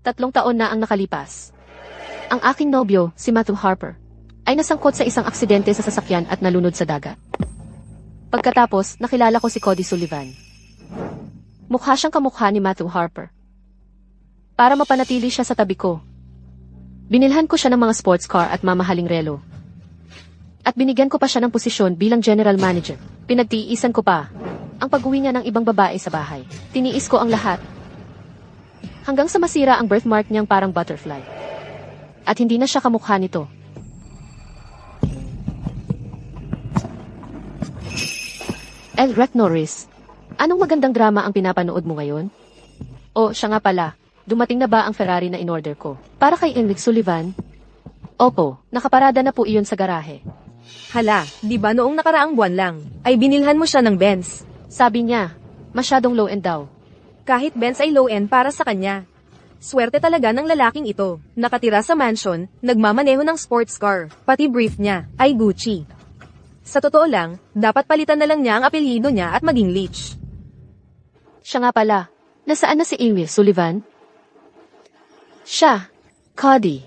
3 taon na ang nakalipas. Ang aking nobyo, si Matthew Harper, ay nasangkot sa isang aksidente sa sasakyan at nalunod sa dagat. Pagkatapos, nakilala ko si Cody Sullivan. Mukha siyang kamukha ni Matthew Harper. Para mapanatili siya sa tabi ko, binilhan ko siya ng mga sports car at mamahaling relo. At binigyan ko pa siya ng posisyon bilang general manager. Pinagtiisan ko pa ang pag-uwi niya ng ibang babae sa bahay. Tiniis ko ang lahat. Hanggang sa masira ang birthmark niyang parang butterfly. At hindi na siya kamukha nito. Rick Norris, anong magandang drama ang pinapanood mo ngayon? O, siya nga pala, dumating na ba ang Ferrari na in-order ko? Para kay Enric Sullivan? Opo, nakaparada na po iyon sa garahe. Hala, di ba noong nakaraang buwan lang, ay binilhan mo siya ng Benz? Sabi niya, masyadong low-end daw. Kahit Benz ay low-end para sa kanya. Swerte talaga ng lalaking ito. Nakatira sa mansion, nagmamaneho ng sports car, pati brief niya ay Gucci. Sa totoo lang, dapat palitan na lang niya ang apelyido niya at maging Leach. Siya nga pala, nasaan na si Enric Sullivan? Siya, Cody.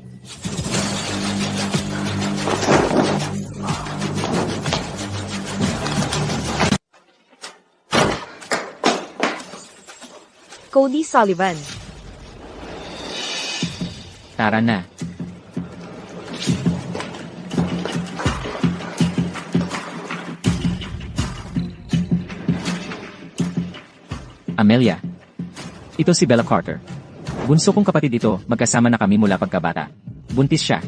Cody Sullivan. Tara na. Amelia. Ito si Bella Carter. Bunso kong kapatid ito, magkasama na kami mula pagkabata. Buntis siya.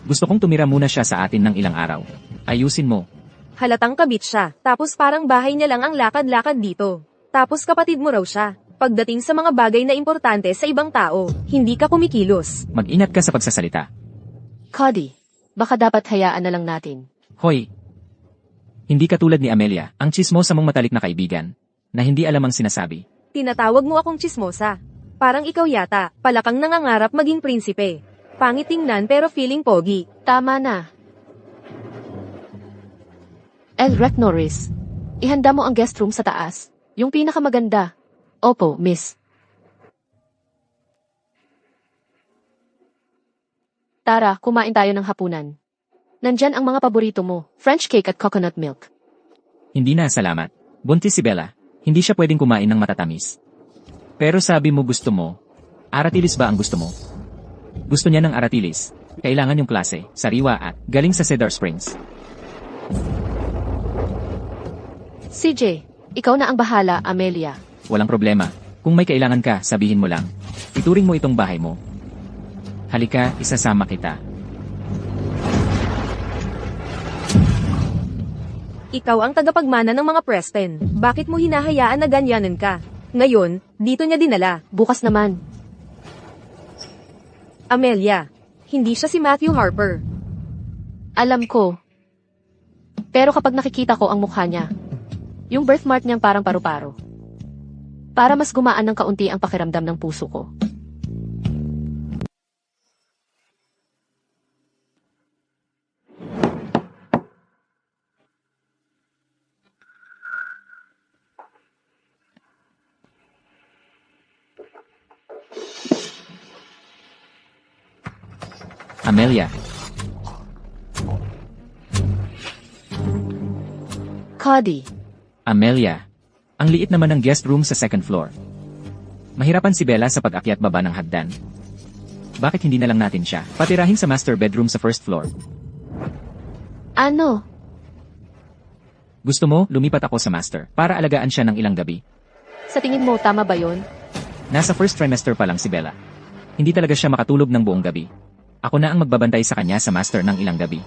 Gusto kong tumira muna siya sa atin ng ilang araw. Ayusin mo. Halatang kabit siya, tapos parang bahay niya lang ang lakad-lakad dito. Tapos kapatid mo raw siya. Pagdating sa mga bagay na importante sa ibang tao, hindi ka kumikilos. Mag-ingat ka sa pagsasalita. Cody, baka dapat hayaan na lang natin. Hoy! Hindi ka tulad ni Amelia, ang tsismosa mong matalik na kaibigan, na hindi alam ang sinasabi. Tinatawag mo akong tsismosa. Parang ikaw yata, palakang nangangarap maging prinsipe. Pangit tingnan pero feeling pogi. Tama na. Rick Norris, ihanda mo ang guest room sa taas. Yung pinakamaganda. Opo, miss. Tara, kumain tayo ng hapunan. Nandyan ang mga paborito mo, French cake at coconut milk. Hindi na, salamat. Buntis si Bella. Hindi siya pwedeng kumain ng matatamis. Pero sabi mo gusto mo, aratilis ba ang gusto mo? Gusto niya ng aratilis. Kailangan yung klase, sariwa at galing sa Cedar Springs. CJ, ikaw na ang bahala, Amelia. Walang problema. Kung may kailangan ka, sabihin mo lang. Ituring mo itong bahay mo. Halika, isasama kita. Ikaw ang tagapagmana ng mga Preston. Bakit mo hinahayaan na ganyanan ka? Ngayon, dito niya dinala. Bukas naman. Amelia, hindi siya si Matthew Harper. Alam ko. Pero kapag nakikita ko ang mukha niya, yung birthmark niyang parang paru-paro. Para mas gumaan ng kaunti ang pakiramdam ng puso ko. Amelia. Cody. Amelia. Ang liit naman ng guest room sa second floor. Mahirapan si Bella sa pag-akyat baba ng hagdan. Bakit hindi na lang natin siya patirahin sa master bedroom sa first floor? Ano? Gusto mo, lumipat ako sa master para alagaan siya ng ilang gabi. Sa tingin mo, tama ba yon? Nasa first trimester pa lang si Bella. Hindi talaga siya makatulog ng buong gabi. Ako na ang magbabantay sa kanya sa master ng ilang gabi.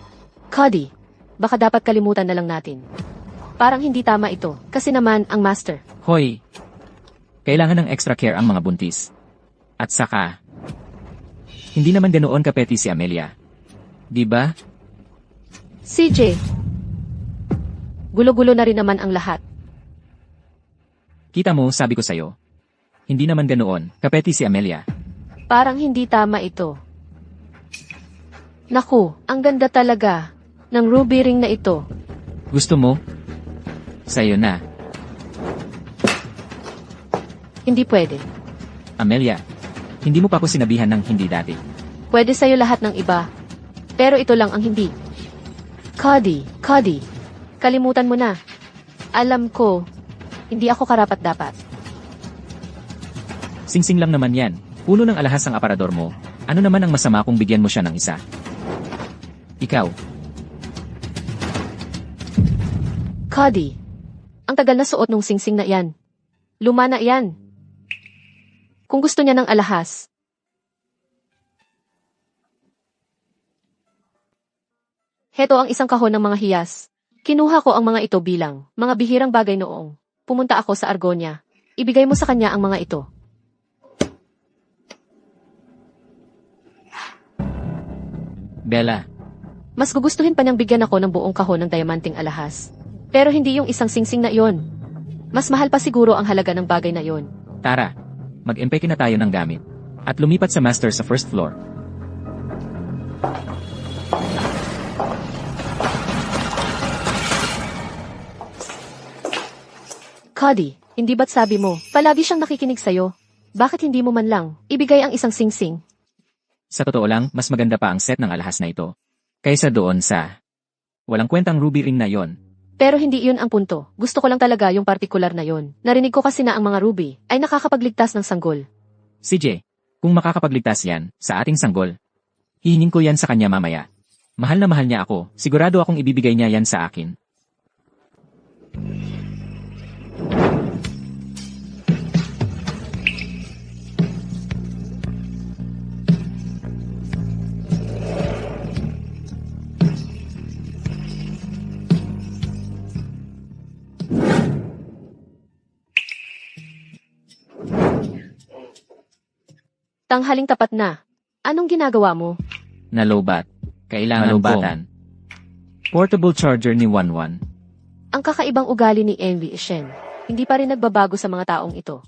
Cody, baka dapat kalimutan na lang natin. Parang hindi tama ito, kasi naman ang master. Hoy! Kailangan ng extra care ang mga buntis. At saka, hindi naman ganoon kapeti si Amelia. Di ba? CJ, gulo-gulo na rin naman ang lahat. Kita mo, sabi ko sa'yo. Hindi naman ganoon kapeti si Amelia. Parang hindi tama ito. Naku, ang ganda talaga ng ruby ring na ito. Gusto mo? Sa'yo na. Hindi pwede. Amelia, Hindi mo pa ako sinabihan ng hindi dati. Pwede sa'yo lahat ng iba. Pero ito lang ang hindi. Cody. Kalimutan mo na. Alam ko, hindi ako karapat-dapat. Singsing lang naman yan. Puno ng alahas ang aparador mo. Ano naman ang masama kung bigyan mo siya ng isa? Ikaw, Cody, ang tagal na suot nung singsing na yan. Luma na yan. Kung gusto niya ng alahas, heto ang isang kahon ng mga hiyas. Kinuha ko ang mga ito bilang mga bihirang bagay noong pumunta ako sa Argonia. Ibigay mo sa kanya ang mga ito. Bella, Mas gugustuhin pa niyang bigyan ako ng buong kahon ng diamanting alahas. Pero hindi yung isang singsing na iyon. Mas mahal pa siguro ang halaga ng bagay na iyon. tara. Mag-empeke na tayo ng gamit. At lumipat sa master sa first floor. Cody, hindi ba't sabi mo, palagi siyang nakikinig sa'yo? Bakit hindi mo man lang ibigay ang isang singsing? Sa totoo lang, mas maganda pa ang set ng alahas na ito. Kaysa doon sa walang kwentang ruby ring na yon. Pero hindi iyon ang punto. Gusto ko lang talaga yung partikular na yon. Narinig ko kasi na ang mga ruby ay nakakapagligtas ng sanggol. CJ, kung makakapagligtas yan sa ating sanggol, hihingin ko yan sa kanya mamaya. Mahal na mahal niya ako, sigurado akong ibibigay niya yan sa akin. Tanghaling tapat na. Anong ginagawa mo? Nalobat. Kailangan lobatan. Portable charger ni Wanwan. Ang kakaibang ugali ni Envy Shen. Hindi pa rin nagbabago sa mga taong ito.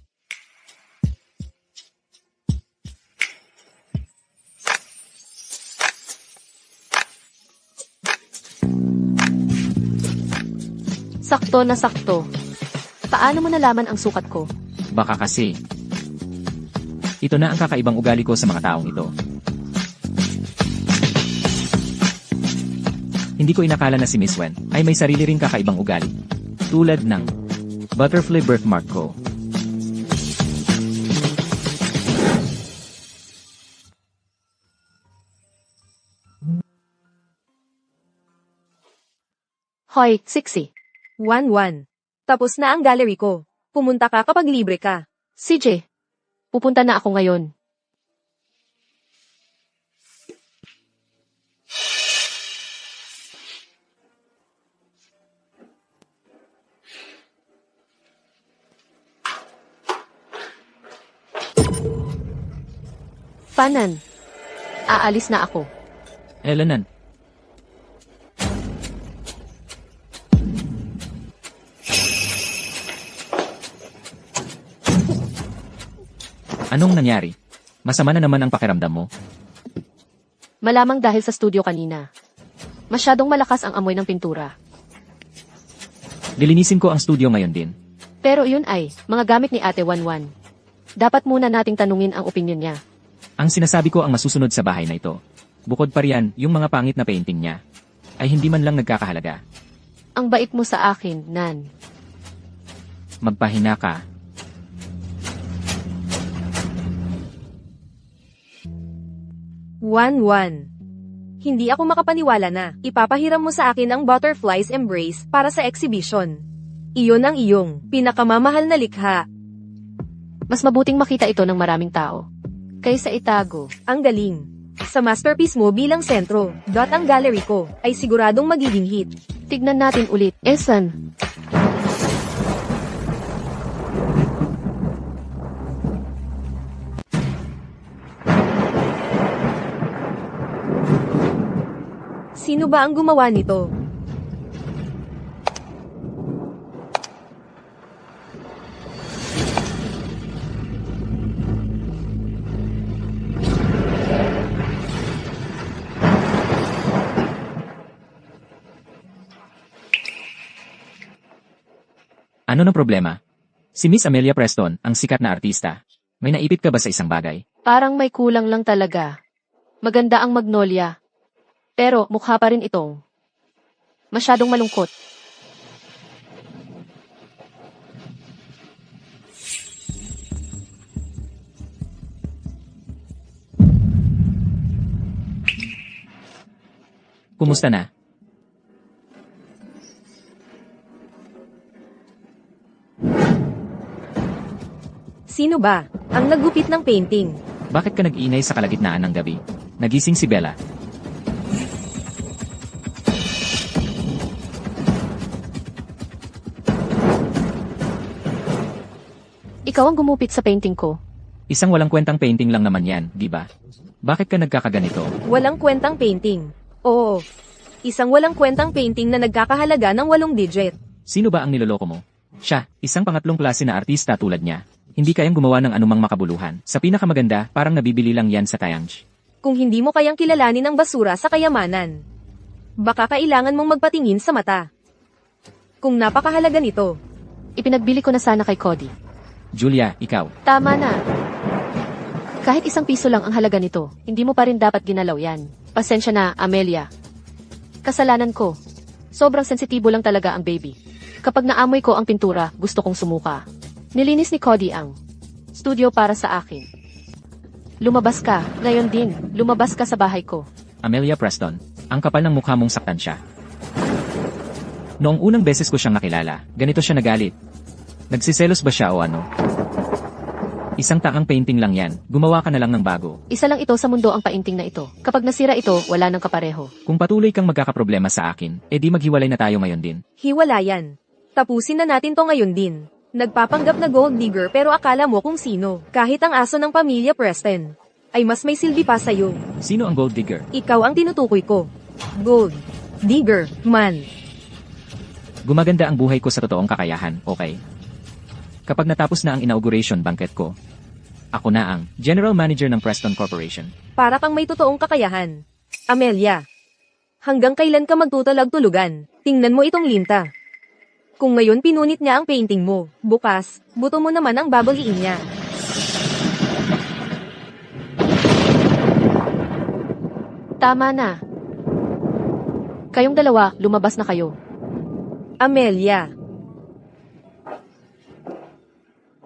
Sakto na sakto. Paano mo nalaman ang sukat ko? Baka kasi. Ito na ang kakaibang ugali ko sa mga taong ito. Hindi ko inakala na si Miss Wen ay may sarili ring kakaibang ugali. Tulad ng butterfly birthmark ko. Hoy, sexy. 1-1. Tapos na ang gallery ko. Pumunta ka kapag libre ka. CJ, pupunta na ako ngayon. Panan. Aalis na ako. Elanan. Anong nangyari? Masama na naman ang pakiramdam mo. Malamang dahil sa studio kanina. Masyadong malakas ang amoy ng pintura. Lilinisin ko ang studio ngayon din. Pero iyon ay, mga gamit ni Ate Wanwan. Dapat muna nating tanungin ang opinyon niya. Ang sinasabi ko ang masusunod sa bahay na ito. Bukod pa riyan, yung mga pangit na painting niya, ay hindi man lang nagkakahalaga. Ang bait mo sa akin, Nan. Magpahina ka. One. Hindi ako makapaniwala na ipapahiram mo sa akin ang Butterfly's Embrace para sa exhibition. Iyon ang iyong pinakamamahal na likha. Mas mabuting makita ito ng maraming tao. Kaysa itago. Ang galing. Sa masterpiece mo bilang sentro, ang gallery ko ay siguradong magiging hit. Tignan natin ulit. Esan. Sino ba ang gumawa nito? Ano ng problema? Si Miss Amelia Preston, ang sikat na artista. May naipit ka ba sa isang bagay? Parang may kulang lang talaga. Maganda ang Magnolia. Pero mukha pa rin itong masyadong malungkot. Kumusta na? Sino ba ang naggupit ng painting? Bakit ka nag-iinay sa kalagitnaan ng gabi? Nagising si Bella. Ikaw ang gumupit sa painting ko. Isang walang kwentang painting lang naman yan, di ba? Bakit ka nagkakaganito? Walang kwentang painting. Oo. Isang walang kwentang painting na nagkakahalaga ng 8 digit. Sino ba ang niloloko mo? Siya, isang pangatlong klase na artista tulad niya. Hindi kayang gumawa ng anumang makabuluhan. Sa pinakamaganda, parang nabibili lang yan sa Tayange. Kung hindi mo kayang kilalanin ang basura sa kayamanan, baka kailangan mong magpatingin sa mata. Kung napakahalaga nito, Ipinagbili ko na sana kay Cody. Julia, ikaw. Tama na. Kahit ₱1 lang ang halaga nito, hindi mo pa rin dapat ginalaw yan. Pasensya na, Amelia. Kasalanan ko. Sobrang sensitibo lang talaga ang baby. Kapag naamoy ko ang pintura, gusto kong sumuka. Nilinis ni Cody ang studio para sa akin. Lumabas ka, ngayon din, lumabas ka sa bahay ko. Amelia Preston, ang kapal ng mukha mong saktan siya. Noong unang beses ko siyang nakilala, ganito siya nagalit. Nagsiselos ba siya o ano? Isang takang painting lang yan, gumawa ka na lang ng bago. Isa lang ito sa mundo ang painting na ito. Kapag nasira ito, wala nang kapareho. Kung patuloy kang magkakaproblema sa akin, edi maghiwalay na tayo ngayon din. hiwalayan. Tapusin na natin to ngayon din. Nagpapanggap na gold digger pero akala mo kung sino. Kahit ang aso ng pamilya Preston ay mas may silbi pa sa'yo. Sino ang gold digger? Ikaw ang tinutukoy ko. Gold digger man. Gumaganda ang buhay ko sa totoong kakayahan, okay? Kapag natapos na ang inauguration banquet ko, ako na ang General Manager ng Preston Corporation. Para kang may totoong kakayahan. Amelia, hanggang kailan ka magtutalag-tulugan? Tingnan mo itong linta. Kung ngayon pinunit niya ang painting mo, bukas, buto mo naman ang babaliin niya. Tama na. Kayong dalawa, lumabas na kayo. Amelia.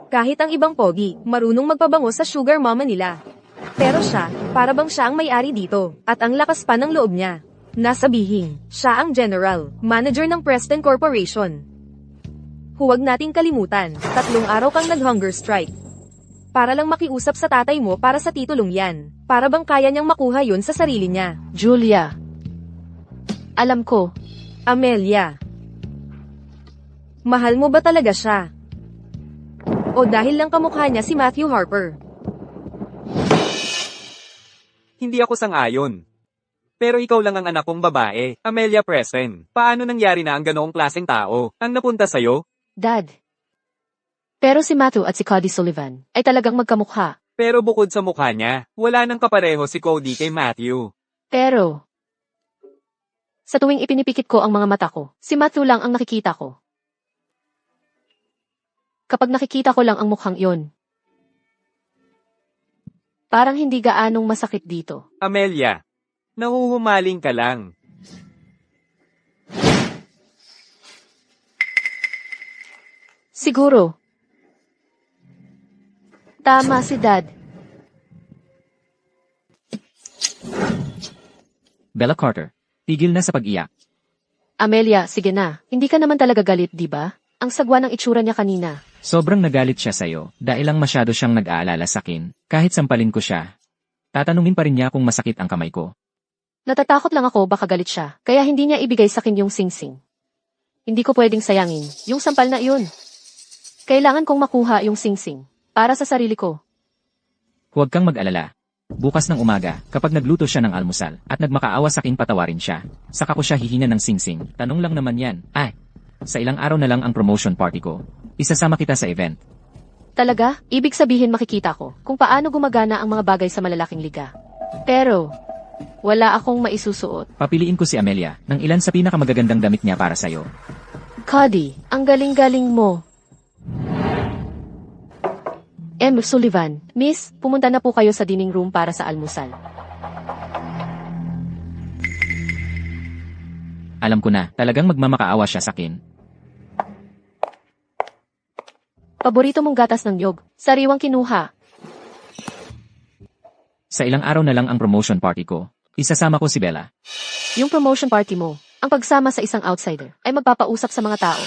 Kahit ang ibang pogi, marunong magpabango sa sugar mama nila. Pero siya, para bang siya ang may-ari dito, at ang lakas pa ng loob niya. Nasabihin, siya ang general, manager ng Preston Corporation. Huwag nating kalimutan, 3 araw kang nag-hunger strike. Para lang makiusap sa tatay mo para sa titulong yan. Para bang kaya niyang makuha yun sa sarili niya. Julia. Alam ko. Amelia. Mahal mo ba talaga siya? O dahil lang kamukha niya si Matthew Harper? Hindi ako sang-ayon. Pero ikaw lang ang anak kong babae, Amelia Preston. Paano nangyari na ang ganoong klaseng tao ang napunta sa'yo? Dad. Pero si Matthew at si Cody Sullivan ay talagang magkamukha. Pero bukod sa mukha niya, wala nang kapareho si Cody kay Matthew. Pero, sa tuwing ipinipikit ko ang mga mata ko, si Matthew lang ang nakikita ko. Kapag nakikita ko lang ang mukhang iyon, parang hindi gaanong masakit dito. Amelia, nahuhumaling ka lang. Siguro. Tama si Dad. Bella Carter, tigil na sa pag-iyak. Amelia, sige na. Hindi ka naman talaga galit, di ba? Ang sagwa ng itsura niya kanina. Sobrang nagalit siya sa'yo dahil lang masyado siyang nag-aalala sa'kin. Kahit sampalin ko siya, tatanungin pa rin niya kung masakit ang kamay ko. Natatakot lang ako baka galit siya, kaya hindi niya ibigay sa akin yung singsing. Hindi ko pwedeng sayangin yung sampal na iyon. Kailangan kong makuha yung singsing para sa sarili ko. Huwag kang mag-alala. Bukas ng umaga, kapag nagluto siya ng almusal at nagmakaawa sa'kin patawarin siya, saka ko siya hihina ng singsing. Tanong lang naman yan. Ay, sa ilang araw na lang ang promotion party ko. Isasama kita sa event. Talaga, ibig sabihin makikita ko kung paano gumagana ang mga bagay sa malalaking liga. Pero, wala akong maisusuot. Papiliin ko si Amelia ng ilan sa pinakamagagandang damit niya para sa'yo. Cody, ang galing-galing mo. M. Sullivan, Miss, pumunta na po kayo sa dining room para sa almusal. Alam ko na, talagang magmamakaawa siya sa akin. Paborito mong gatas ng niyog, sariwang kinuha. Sa ilang araw na lang ang promotion party ko. Isasama ko si Bella. Yung promotion party mo, ang pagsama sa isang outsider, ay magpapausap sa mga tao.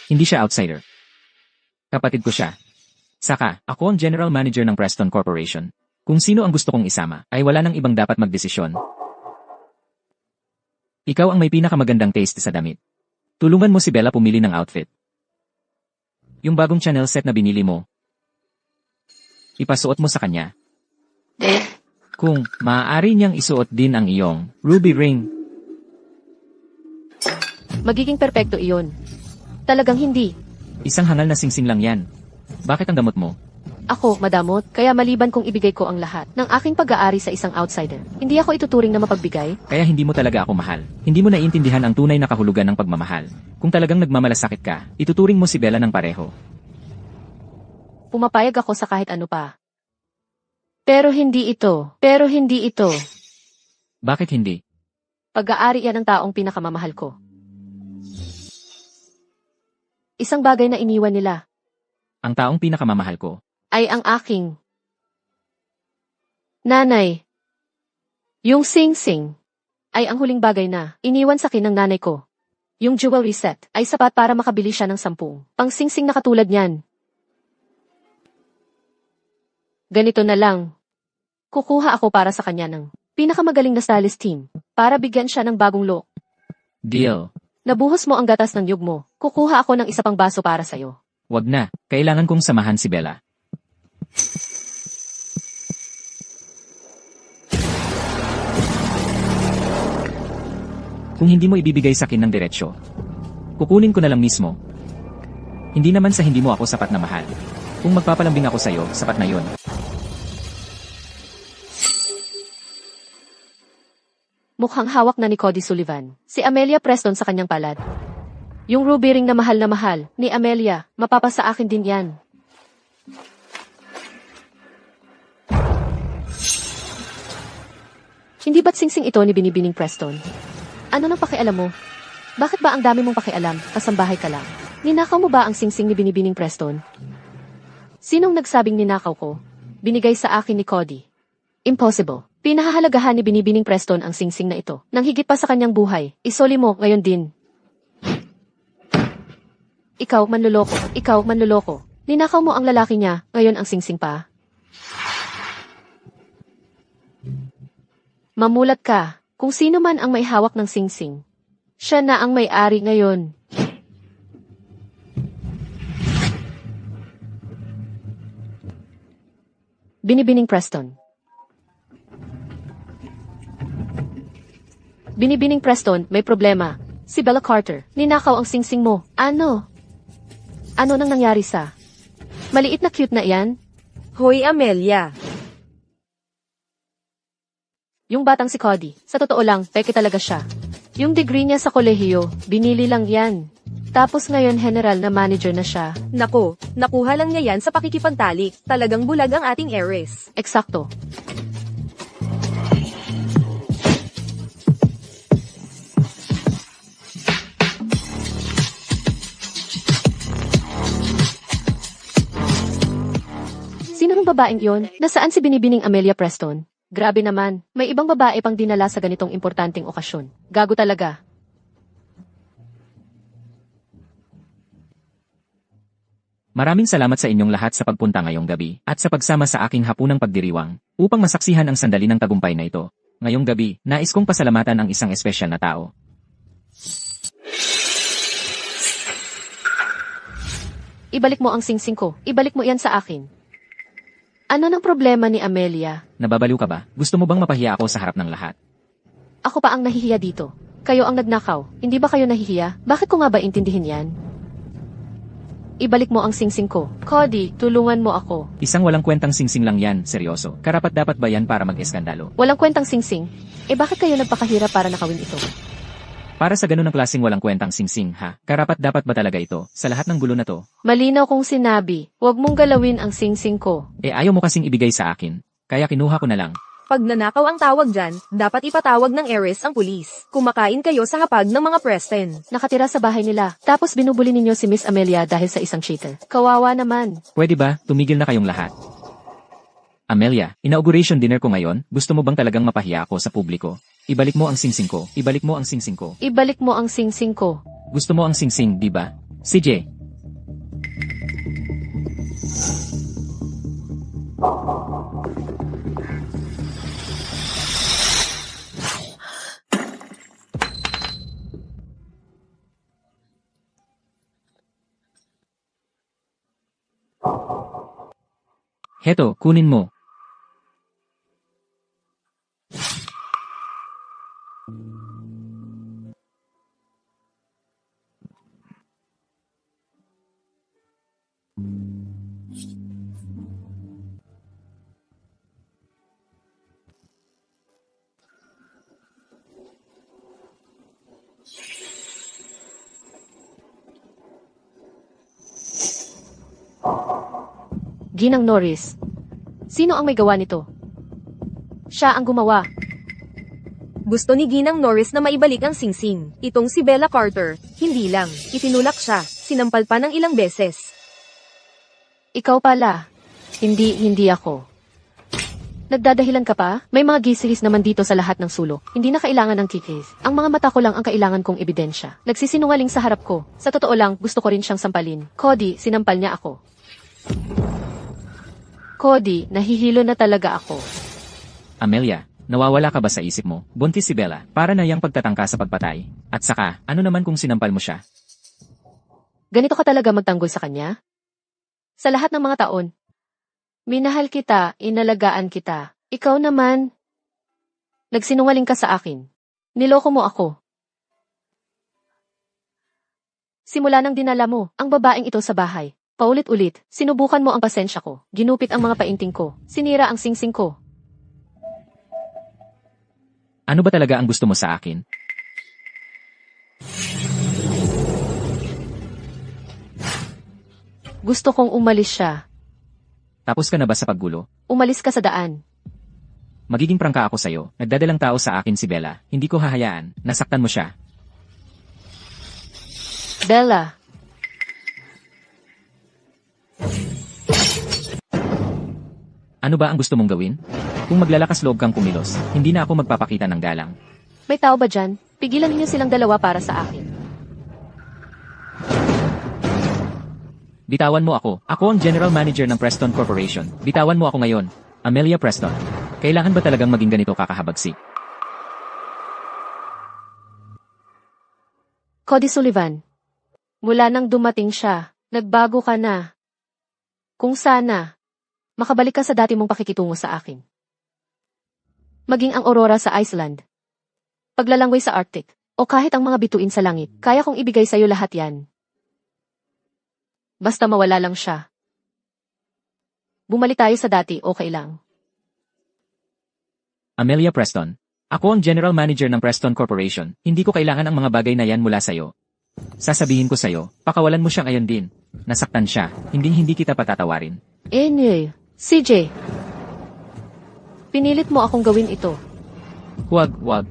Hindi siya outsider. Kapatid ko siya. Saka, ako ang general manager ng Preston Corporation. Kung sino ang gusto kong isama, ay wala nang ibang dapat magdesisyon. Ikaw ang may pinakamagandang taste sa damit. Tulungan mo si Bella pumili ng outfit. Yung bagong Chanel set na binili mo, ipasuot mo sa kanya. Kung maaari niyang isuot din ang iyong ruby ring. Magiging perpekto iyon. Talagang hindi. Isang hangal na singsing lang yan. Bakit ang damot mo? Ako, madamot, kaya maliban kong ibigay ko ang lahat ng aking pag-aari sa isang outsider. Hindi ako ituturing na mapagbigay. Kaya hindi mo talaga ako mahal. Hindi mo naiintindihan ang tunay na kahulugan ng pagmamahal. Kung talagang nagmamalasakit ka, ituturing mo si Bella ng pareho. Pumapayag ako sa kahit ano pa. Pero hindi ito. Pero hindi ito. Bakit hindi? Pag-aari yan ng taong pinakamamahal ko. Isang bagay na iniwan nila Ang taong pinakamamahal ko. ay ang aking nanay. Yung sing-sing ay ang huling bagay na iniwan sa akin ng nanay ko. Yung jewelry set ay sapat para makabili siya ng 10 pang-sing-sing na katulad niyan. Ganito na lang. Kukuha ako para sa kanya ng pinakamagaling na stylist team para bigyan siya ng bagong look. Deal. Nabuhos mo ang gatas ng yug mo. Kukuha ako ng isa pang baso para sa'yo. Wag na. Kailangan kong samahan si Bella. Kung hindi mo ibibigay sa akin ng diretsyo, kukunin ko na lang mismo. Hindi naman sa hindi mo ako sapat na mahal. Kung magpapalambing ako sa'yo, sapat na yon. Mukhang hawak na ni Cody Sullivan si Amelia Preston sa kanyang palad. Yung ruby ring na mahal ni Amelia, mapapasa akin din yan. Hindi ba't singsing ito ni Binibining Preston? Ano nang pakialam mo? Bakit ba ang dami mong pakialam, kasambahay ka lang? Ninakaw mo ba ang singsing ni Binibining Preston? Sinong nagsabing ninakaw ko? Binigay sa akin ni Cody. Impossible. Pinahahalagahan ni Binibining Preston ang singsing na ito. Nang higit pa sa kanyang buhay, isoli mo ngayon din. Ikaw, manloloko. Ninakaw mo ang lalaki niya, ngayon ang singsing pa. Mamulat ka, kung sino man ang may hawak ng singsing. Siya na ang may-ari ngayon. Binibining Preston. Binibining Preston, may problema. Si Bella Carter, ninakaw ang singsing mo. Ano? Ano nang nangyari sa? Maliit na cute na yan? Hoy Amelia. Yung batang si Cody, sa totoo lang, peke talaga siya. Yung degree niya sa kolehiyo, binili lang yan. Tapos ngayon general na manager na siya. Nako, nakuha lang niya yan sa pakikipagtalik. Talagang bulag ang ating heiress. Eksakto. Sino ng babaeng yon? Nasaan si Binibining Amelia Preston? Grabe naman, may ibang babae pang dinala sa ganitong importanteng okasyon. Gago talaga. Maraming salamat sa inyong lahat sa pagpunta ngayong gabi at sa pagsama sa aking hapunang pagdiriwang upang masaksihan ang sandali ng tagumpay na ito. Ngayong gabi, nais kong pasalamatan ang isang espesyal na tao. Ibalik mo ang singsing ko. Ibalik mo yan sa akin. Ano nang problema ni Amelia? Nababaliw ka ba? Gusto mo bang mapahiya ako sa harap ng lahat? Ako pa ang nahihiya dito. Kayo ang nagnakaw. Hindi ba kayo nahihiya? Bakit ko nga ba intindihin yan? Ibalik mo ang singsing ko. Cody, tulungan mo ako. Isang walang kwentang singsing lang yan, seryoso. Karapat dapat ba yan para mag-eskandalo? Walang kwentang singsing. Bakit kayo nagpakahirap para nakawin ito? Para sa ganun ng klaseng walang kwentang singsing ha, karapat dapat ba talaga ito, sa lahat ng gulo na to? Malinaw kong sinabi, huwag mong galawin ang singsing ko. Ayaw mo kasing ibigay sa akin, kaya kinuha ko na lang. Pag nanakaw ang tawag dyan, dapat ipatawag ng heiress ang pulis. Kumakain kayo sa hapag ng mga Preston. Nakatira sa bahay nila, tapos binubuli ninyo si Miss Amelia dahil sa isang cheater. Kawawa naman. Pwede ba, tumigil na kayong lahat? Amelia, inauguration dinner ko ngayon, gusto mo bang talagang mapahiya ako sa publiko? Ibalik mo ang singsing ko, ibalik mo ang singsing ko. Ibalik mo ang singsing ko. Gusto mo ang singsing, di ba? CJ. Heto, kunin mo. Ginang Norris. Sino ang may gawa nito? Siya ang gumawa. Gusto ni Ginang Norris na maibalik ang singsing. Itong si Bella Carter, hindi lang. Itinulak siya, sinampal pa ng ilang beses. Ikaw pala. Hindi ako. Nagdadahilan ka pa? May mga gisihis naman dito sa lahat ng sulok. Hindi na kailangan ng kikis. Ang mga mata ko lang ang kailangan kong ebidensya. Nagsisinungaling sa harap ko. Sa totoo lang, gusto ko rin siyang sampalin. Cody, sinampal niya ako. Cody, nahihilo na talaga ako. Amelia, nawawala ka ba sa isip mo? Buntis si Bella, para na yang pagtatangka sa pagpatay. At saka, ano naman kung sinampal mo siya? Ganito ka talaga magtanggol sa kanya? Sa lahat ng mga taon. Minahal kita, inalagaan kita. Ikaw naman, nagsinungaling ka sa akin. Niloko mo ako. Simula nang dinala mo ang babaeng ito sa bahay. Paulit-ulit, sinubukan mo ang pasensya ko. Ginupit ang mga painting ko. Sinira ang singsing ko. Ano ba talaga ang gusto mo sa akin? Gusto kong umalis siya. Tapos ka na ba sa paggulo? Umalis ka sa daan. Magiging prangka ako sa'yo. Nagdadalang tao sa akin si Bella. Hindi ko hahayaan. Nasaktan mo siya. Bella. Ano ba ang gusto mong gawin? Kung maglalakas loob kang kumilos, hindi na ako magpapakita ng galang. May tao ba dyan? Pigilan ninyo silang dalawa para sa akin. Bitawan mo ako. Ako ang General Manager ng Preston Corporation. Bitawan mo ako ngayon. Amelia Preston. Kailangan ba talagang maging ganito kakahabagsik? Cody Sullivan. Mula nang dumating siya, nagbago ka na. Kung sana, makabalik ka sa dati mong pakikitungo sa akin. Maging ang aurora sa Iceland. Paglalangway sa Arctic. O kahit ang mga bituin sa langit. Kaya kong ibigay sa'yo lahat yan. Basta mawala lang siya. Bumalik tayo sa dati, okay lang. Amelia Preston. Ako ang General Manager ng Preston Corporation. Hindi ko kailangan ang mga bagay na yan mula sa'yo. Sasabihin ko sa'yo, pakawalan mo siya ngayon din. Nasaktan siya. Hindi kita patatawarin. CJ. Pinilit mo akong gawin ito. Huwag.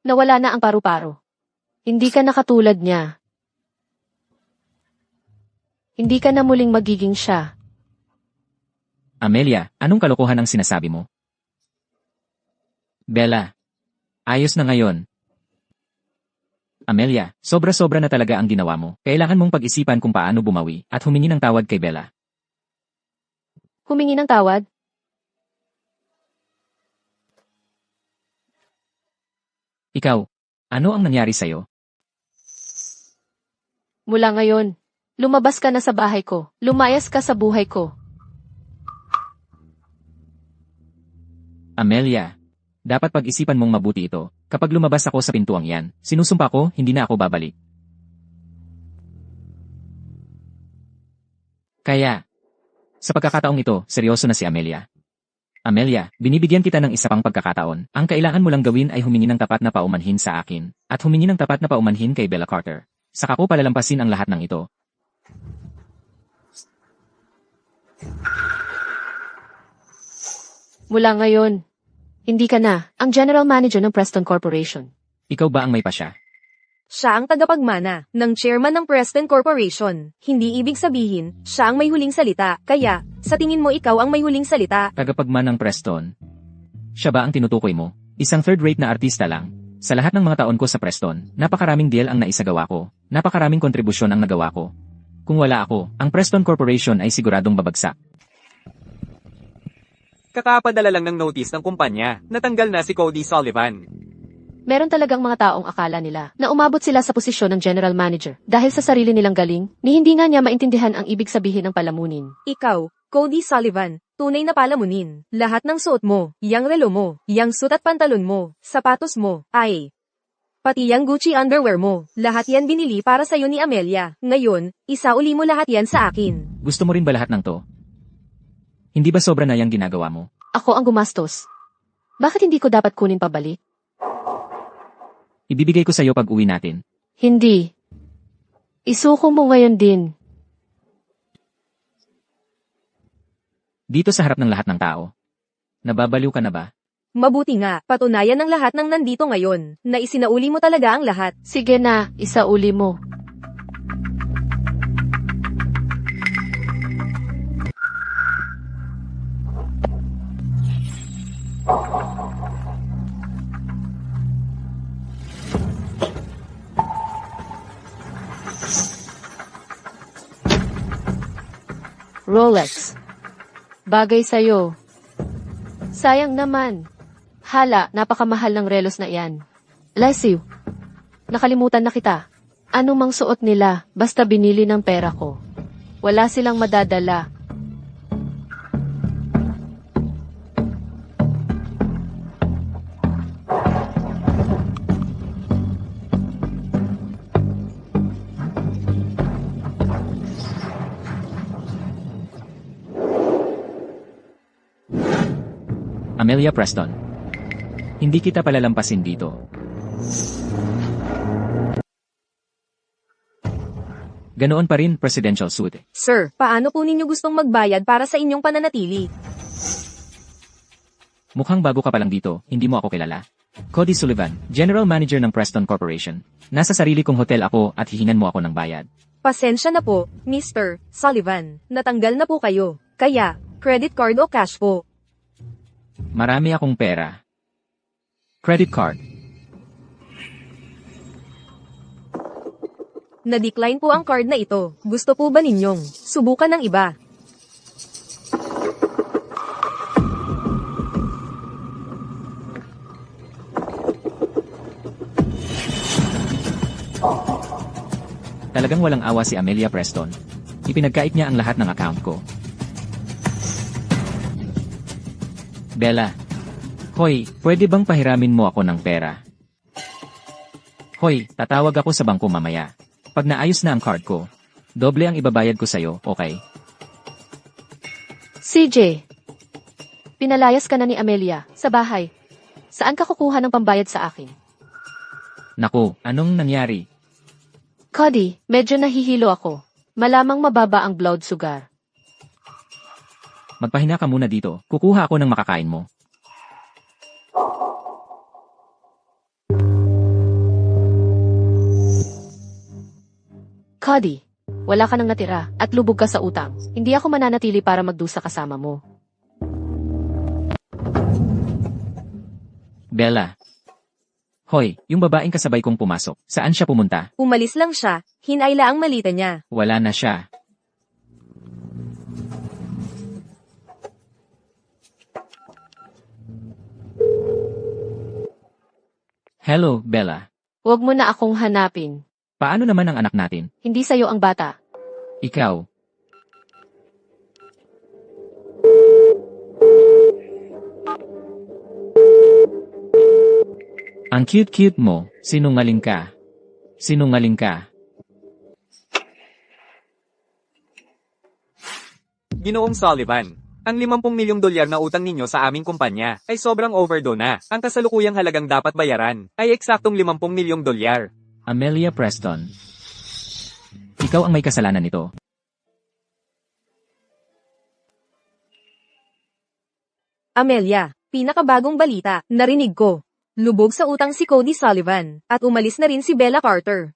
Nawala na ang paru-paro. Hindi ka na katulad niya. Hindi ka na muling magiging siya. Amelia, anong kalokohan ang sinasabi mo? Bella. Ayos na ngayon. Amelia, sobra-sobra na talaga ang ginawa mo. Kailangan mong pag-isipan kung paano bumawi at humingi ng tawad kay Bella. Humingi ng tawad? Ikaw, ano ang nangyari sa'yo? Mula ngayon, lumabas ka na sa bahay ko. Lumayas ka sa buhay ko. Amelia, dapat pag-isipan mong mabuti ito. Kapag lumabas ako sa pintuang yan, sinusumpa ko, hindi na ako babalik. Kaya, sa pagkakataong ito, seryoso na si Amelia. Amelia, binibigyan kita ng isa pang pagkakataon. Ang kailangan mo lang gawin ay humingi ng tapat na paumanhin sa akin, at humingi ng tapat na paumanhin kay Bella Carter. Saka ko palalampasin ang lahat ng ito. Mula ngayon, hindi ka na ang General Manager ng Preston Corporation. Ikaw ba ang may pasya? Siya ang tagapagmana ng chairman ng Preston Corporation. Hindi ibig sabihin, siya ang may huling salita. Kaya, sa tingin mo ikaw ang may huling salita. Tagapagman ng Preston. Siya ba ang tinutukoy mo? Isang third-rate na artista lang. Sa lahat ng mga taon ko sa Preston, napakaraming deal ang naisagawa ko. Napakaraming kontribusyon ang nagawa ko. Kung wala ako, ang Preston Corporation ay siguradong babagsak. Kakapadala lang ng notice ng kumpanya. Natanggal na si Cody Sullivan. Meron talagang mga taong akala nila na umabot sila sa posisyon ng General Manager dahil sa sarili nilang galing, ni hindi nga niya maintindihan ang ibig sabihin ng palamunin. Ikaw, Cody Sullivan, tunay na palamunin. Lahat ng suot mo, yang relo mo, yang suit at pantalon mo, sapatos mo, ay pati yang Gucci underwear mo, lahat yan binili para sa'yo ni Amelia. Ngayon, isauli mo lahat yan sa akin. Gusto mo rin ba lahat ng to? Hindi ba sobra na yung ginagawa mo? Ako ang gumastos. Bakit hindi ko dapat kunin pabalik? Ibibigay ko sa'yo pag uwi natin. Hindi. Isuko mo ngayon din. Dito sa harap ng lahat ng tao. Nababaliw ka na ba? Mabuti nga, patunayan ng lahat ng nandito ngayon, na isinauli mo talaga ang lahat. Sige na, isauli mo. Rolex. Bagay sa'yo. Sayang naman. Hala, napakamahal ng relos na iyan. Bless you. Nakalimutan na kita. Ano mang suot nila, basta binili ng pera ko. Wala silang madadala. Amelia Preston. Hindi kita palalampasin dito. Ganoon pa rin presidential suit. Sir, paano po ninyo gustong magbayad para sa inyong pananatili? Mukhang bago ka pa lang dito, hindi mo ako kilala. Cody Sullivan, General Manager ng Preston Corporation. Nasa sarili kong hotel ako at hihingan mo ako ng bayad. Pasensya na po, Mr. Sullivan. Natanggal na po kayo. Kaya, credit card o cash po. Marami akong pera. Credit card. Na-decline po ang card na ito. Gusto po ba ninyong subukan ng iba? Talagang walang awa si Amelia Preston. Ipinagkait niya ang lahat ng account ko. Bella. Hoy, pwede bang pahiramin mo ako ng pera? Hoy, tatawag ako sa bangko mamaya. Pag naayos na ang card ko, doble ang ibabayad ko sa'yo, okay? CJ, pinalayas ka na ni Amelia sa bahay. Saan ka kukuha ng pambayad sa akin? Naku, anong nangyari? Cody, medyo nahihilo ako. Malamang mababa ang blood sugar. Magpahinga ka muna dito. Kukuha ako ng makakain mo. Cody, wala ka nang natira at lubog ka sa utang. Hindi ako mananatili para magdusa kasama mo. Bella. Hoy, yung babaeng kasabay kong pumasok. Saan siya pumunta? Umalis lang siya, hinayla ang malita niya. Wala na siya. Hello, Bella. Huwag mo na akong hanapin. Paano naman ang anak natin? Hindi sa'yo ang bata. Ikaw. Ang cute-cute mo, sinungaling ka. Sinungaling ka. Ginoong Sullivan, ang 50 milyong dolyar na utang ninyo sa aming kumpanya ay sobrang overdue na. Ang kasalukuyang halagang dapat bayaran ay eksaktong 50 milyong dolyar. Amelia Preston. Ikaw ang may kasalanan nito. Amelia, pinakabagong balita, narinig ko. Lubog sa utang si Cody Sullivan, at umalis na rin si Bella Carter.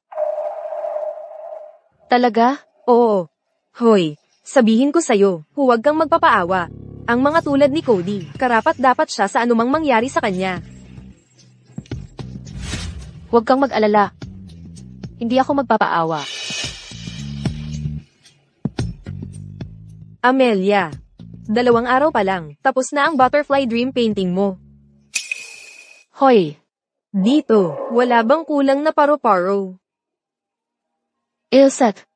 Talaga? Oo. Hoy, sabihin ko sa'yo, huwag kang magpapaawa. Ang mga tulad ni Cody, karapat dapat siya sa anumang mangyari sa kanya. Huwag kang mag-alala. Hindi ako magpapaawa. Amelia, 2 araw pa lang, tapos na ang butterfly dream painting mo. Hoy, Dito, wala bang kulang na paro-paro? Ilset,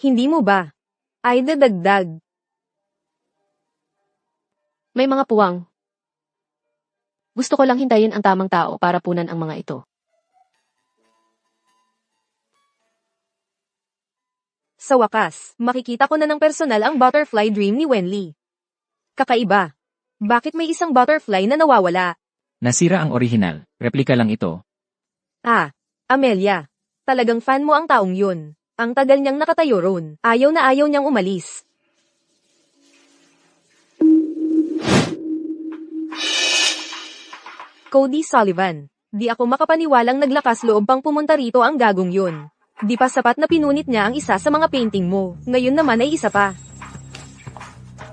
Hindi mo ba? Ay dadagdag. may mga puwang. Gusto ko lang hintayin ang tamang tao para punan ang mga ito. Sa wakas, makikita ko na ng personal ang butterfly dream ni Wenli. Kakaiba. Bakit may isang butterfly na nawawala? Nasira ang orihinal. Replika lang ito. Ah, Amelia. Talagang fan mo ang taong yun. Ang tagal niyang nakatayo roon. Ayaw na ayaw niyang umalis. Cody Sullivan. Di ako makapaniwalang naglakas loob pang pumunta rito ang gagong yun. Di pa sapat na pinunit niya ang isa sa mga painting mo. Ngayon naman ay isa pa.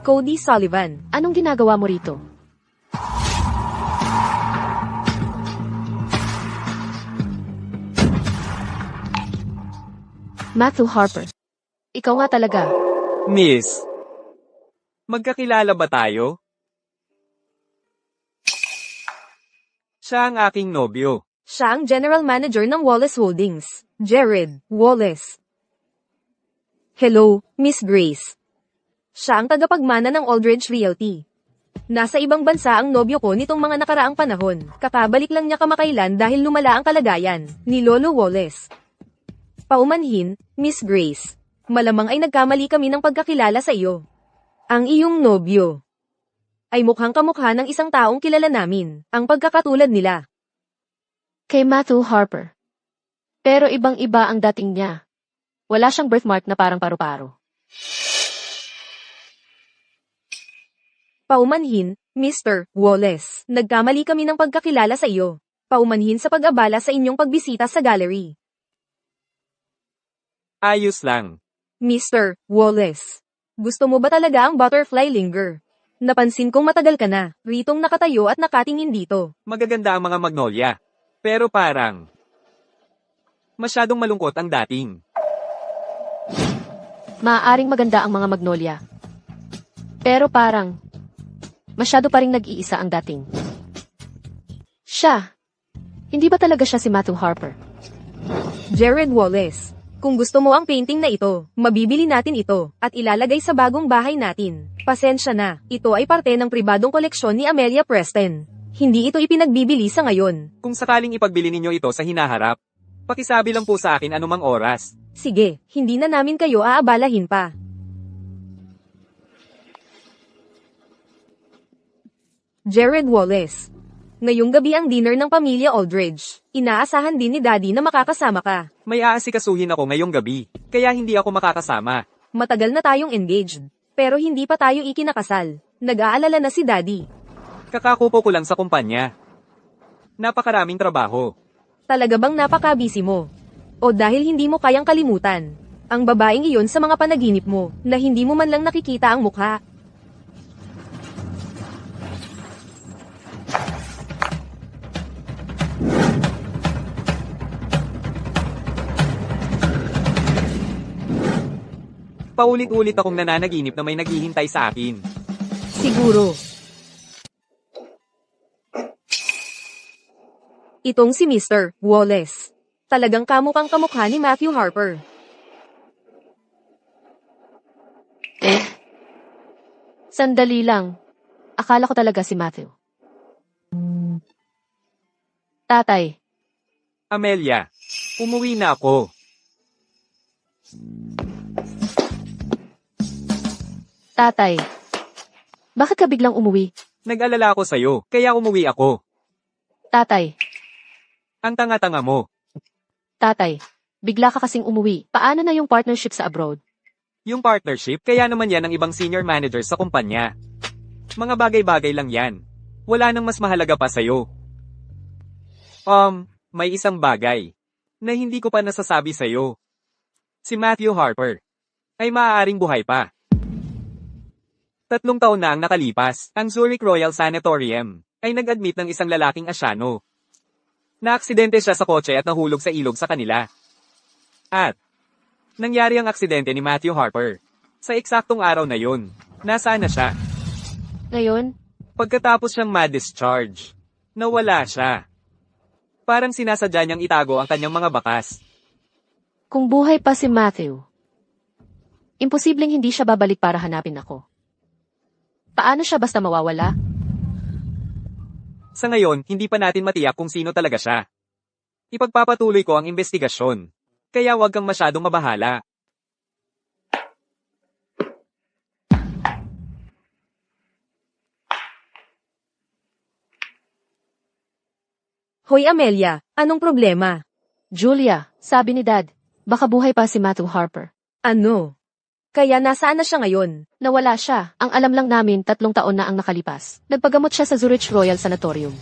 Cody Sullivan. Anong ginagawa mo rito? Matthew Harper. Ikaw nga talaga. Miss, magkakilala ba tayo? Siya ang aking nobyo. Siya ang general manager ng Wallace Holdings. Jared Wallace. Hello, Miss Grace. Siya ang tagapagmana ng Aldridge Realty. Nasa ibang bansa ang nobyo ko nitong mga nakaraang panahon. Kakabalik lang niya kamakailan dahil lumala ang kalagayan ni Lolo Wallace. Paumanhin, Miss Grace. Malamang ay nagkamali kami ng pagkakilala sa iyo. Ang iyong nobyo ay mukhang kamukha ng isang taong kilala namin, ang pagkakatulad nila. Kay Matthew Harper. Pero ibang-iba ang dating niya. Wala siyang birthmark na parang paru-paro. Paumanhin, Mr. Wallace. Nagkamali kami ng pagkakilala sa iyo. Paumanhin sa pag-abala sa inyong pagbisita sa gallery. Ayos lang. Mr. Wallace. Gusto mo ba talaga ang butterfly linger? Napansin kong matagal ka na, ritong nakatayo at nakatingin dito. Magaganda ang mga magnolia. Pero parang masyadong malungkot ang dating. Maaaring maganda ang mga magnolia. Pero parang masyado pa ring nag-iisa ang dating. Siya. Hindi ba talaga siya si Matthew Harper? Jared Wallace. Kung gusto mo ang painting na ito, mabibili natin ito, at ilalagay sa bagong bahay natin. Pasensya na, ito ay parte ng pribadong koleksyon ni Amelia Preston. Hindi ito ipinagbibili sa ngayon. Kung sakaling ipagbili ninyo ito sa hinaharap, pakisabi lang po sa akin anumang oras. Sige, hindi na namin kayo aabalahin pa. Jared Wallace. Ngayong gabi ang dinner ng pamilya Aldridge. Inaasahan din ni Daddy na makakasama ka. May aasikasuhin ako ngayong gabi, kaya hindi ako makakasama. Matagal na tayong engaged, pero hindi pa tayo ikinakasal. Nag-aalala na si Daddy. Kakakupo ko lang sa kumpanya. Napakaraming trabaho. Talaga bang napaka-busy mo? O dahil hindi mo kayang kalimutan ang babaeng iyon sa mga panaginip mo, na hindi mo man lang nakikita ang mukha. Paulit-ulit akong nananaginip na may naghihintay sa akin. Siguro. Itong si Mr. Wallace. Talagang kamukhang kamukha ni Matthew Harper. Sandali lang. Akala ko talaga si Matthew. Tatay, Amelia, umuwi na ako. tatay. Bakit ka biglang umuwi? Nag-alala ako sa'yo, kaya umuwi ako. Tatay, Ang tanga-tanga mo. tatay. Bigla ka kasing umuwi. Paano na yung partnership sa abroad? Yung partnership, kaya naman yan ang ibang senior manager sa kumpanya. Mga bagay-bagay lang yan. Wala nang mas mahalaga pa sa'yo. May isang bagay na hindi ko pa nasasabi sa'yo. Si Matthew Harper ay maaaring buhay pa. 3 taon na ang nakalipas, ang Zurich Royal Sanatorium ay nag-admit ng isang lalaking Asyano. Naaksidente siya sa kotse at nahulog sa ilog sa kanila. At nangyari ang aksidente ni Matthew Harper. Sa eksaktong araw na yun, nasaan na siya? Ngayon, Pagkatapos siyang ma-discharge, nawala siya. Parang sinasadya niyang itago ang kanyang mga bakas. kung buhay pa si Matthew, imposibleng hindi siya babalik para hanapin ako. Paano siya basta mawawala? Sa ngayon, hindi pa natin matiyak kung sino talaga siya. Ipagpapatuloy ko ang investigasyon. Kaya huwag kang masyadong mabahala. Hoy Amelia, anong problema? Julia, sabi ni Dad, baka buhay pa si Matthew Harper. Ano? Kaya nasaan na siya ngayon? Nawala siya. Ang alam lang namin 3 taon na ang nakalipas. Nagpagamot siya sa Zurich Royal Sanatorium.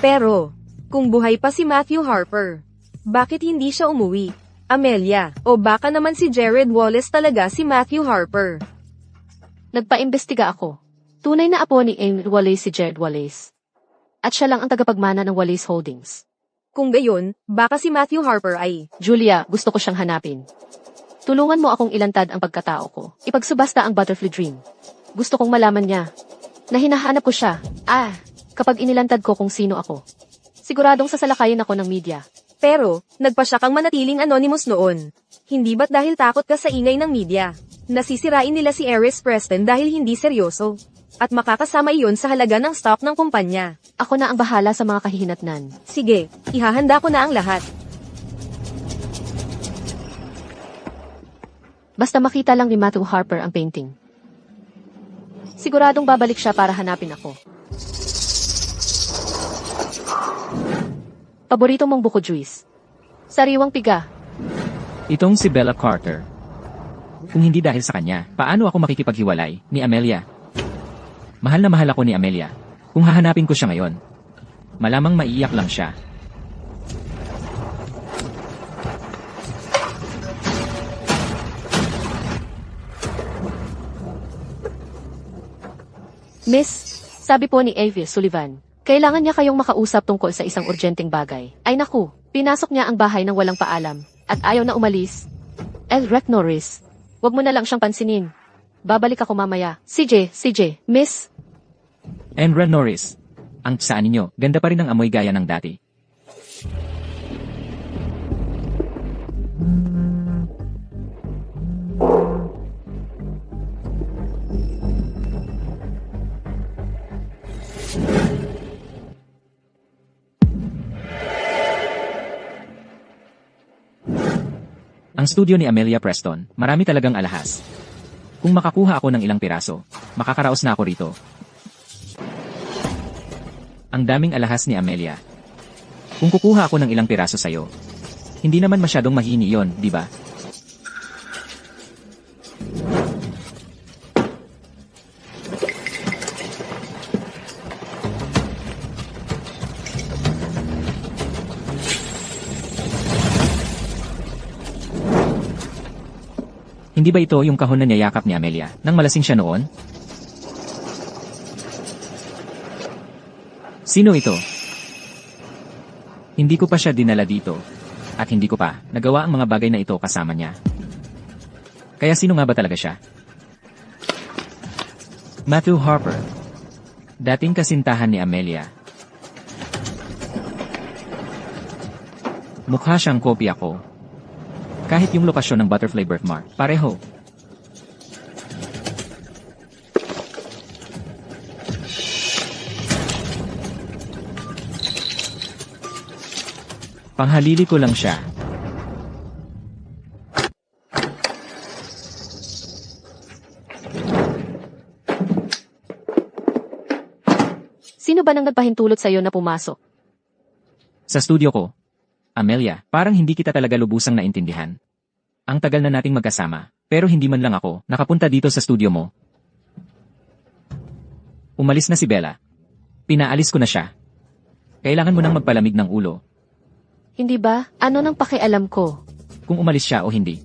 Pero, kung buhay pa si Matthew Harper, bakit hindi siya umuwi? Amelia, o baka naman si Jared Wallace talaga si Matthew Harper? Nagpaimbestiga ako. Tunay na apo ni Amy Wallace si Jared Wallace. At siya lang ang tagapagmana ng Wallace Holdings. Kung gayon, baka si Matthew Harper ay... Julia, gusto ko siyang hanapin. Tulungan mo akong ilantad ang pagkatao ko. Ipagsubasta ang Butterfly Dream. Gusto kong malaman niya na hinahanap ko siya. Kapag inilantad ko kung sino ako. Siguradong sasalakayin ako ng media. Pero, nagpa siya kang manatiling anonymous noon. Hindi ba't dahil takot ka sa ingay ng media? Nasisirain nila si Eris Preston dahil hindi seryoso. At makakasama iyon sa halaga ng stock ng kumpanya. Ako na ang bahala sa mga kahihinatnan. Sige, ihahanda ko na ang lahat. Basta makita lang ni Matthew Harper ang painting. Siguradong babalik siya para hanapin ako. Paborito mong buko juice. Sariwang piga. Itong si Bella Carter. Kung hindi dahil sa kanya, paano ako makikipaghiwalay ni Amelia? Mahal na mahal ako ni Amelia. Kung hahanapin ko siya ngayon, malamang maiiyak lang siya. Miss, sabi po ni Avis Sullivan, kailangan niya kayong makausap tungkol sa isang urgenteng bagay. Ay naku, pinasok niya ang bahay ng walang paalam, at ayaw na umalis. Elrek Norris, wag mo na lang siyang pansinin. Babalik ako mamaya. CJ, Miss, Enra Norris. Ang saan ninyo, ganda pa rin ang amoy gaya ng dati. Ang studio ni Amelia Preston, marami talagang alahas. Kung makakuha ako ng ilang piraso, makakaraos na ako rito. Ang daming alahas ni Amelia. Kung kukuha ako ng ilang piraso sa'yo, hindi naman masyadong mahini yon, di ba? Hindi ba ito yung kahon na niyayakap ni Amelia nang malasing siya noon? Sino ito? Hindi ko pa siya dinala dito. At hindi ko pa nagawa ang mga bagay na ito kasama niya. Kaya sino nga ba talaga siya? Matthew Harper. Dating kasintahan ni Amelia. Mukha siyang kopya ko. Kahit yung lokasyon ng Butterfly birthmark, pareho. Panghalili ko lang siya. Sino ba nang nagpahintulot sa'yo na pumasok? Sa studio ko. Amelia, parang hindi kita talaga lubusang naintindihan. Ang tagal na nating magkasama, pero hindi man lang ako nakapunta dito sa studio mo. Umalis na si Bella. Pinaalis ko na siya. Kailangan mo nang magpalamig ng ulo. Hindi ba? Ano nang pakialam ko? Kung umalis siya o hindi.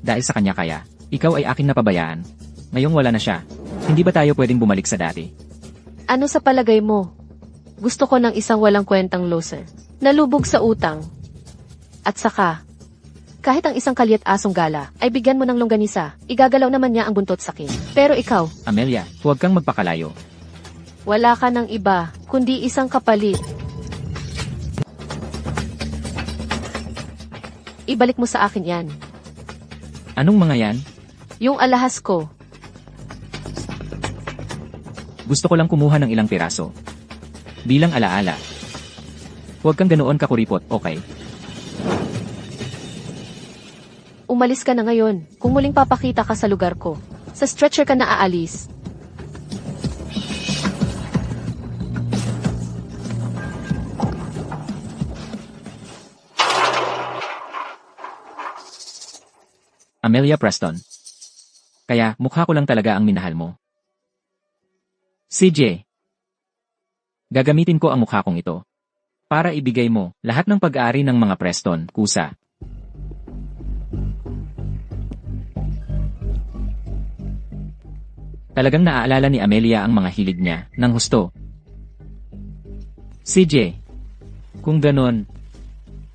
Dahil sa kanya kaya, ikaw ay aking napabayaan. Ngayong wala na siya. Hindi ba tayo pwedeng bumalik sa dati? Ano sa palagay mo? Gusto ko ng isang walang kwentang loser. Nalubog sa utang. At saka, kahit ang isang kalyat asong gala, ay bigyan mo ng longganisa, igagalaw naman niya ang buntot sakin. Pero ikaw, Amelia, huwag kang magpakalayo. wala ka ng iba, kundi isang kapalit. Ibalik mo sa akin yan. Anong mga yan? Yung alahas ko. Gusto ko lang kumuha ng ilang piraso. Bilang alaala. Huwag kang ganoon kakuripot, okay? Umalis ka na ngayon, kung muling papakita ka sa lugar ko. Sa stretcher ka na aalis. Amelia Preston. Kaya, mukha ko lang talaga ang minahal mo. CJ. Gagamitin ko ang mukha kong ito. Para ibigay mo lahat ng pag-aari ng mga Preston, kusa. Talagang naaalala ni Amelia ang mga hilig niya, ng husto. CJ. Kung ganon,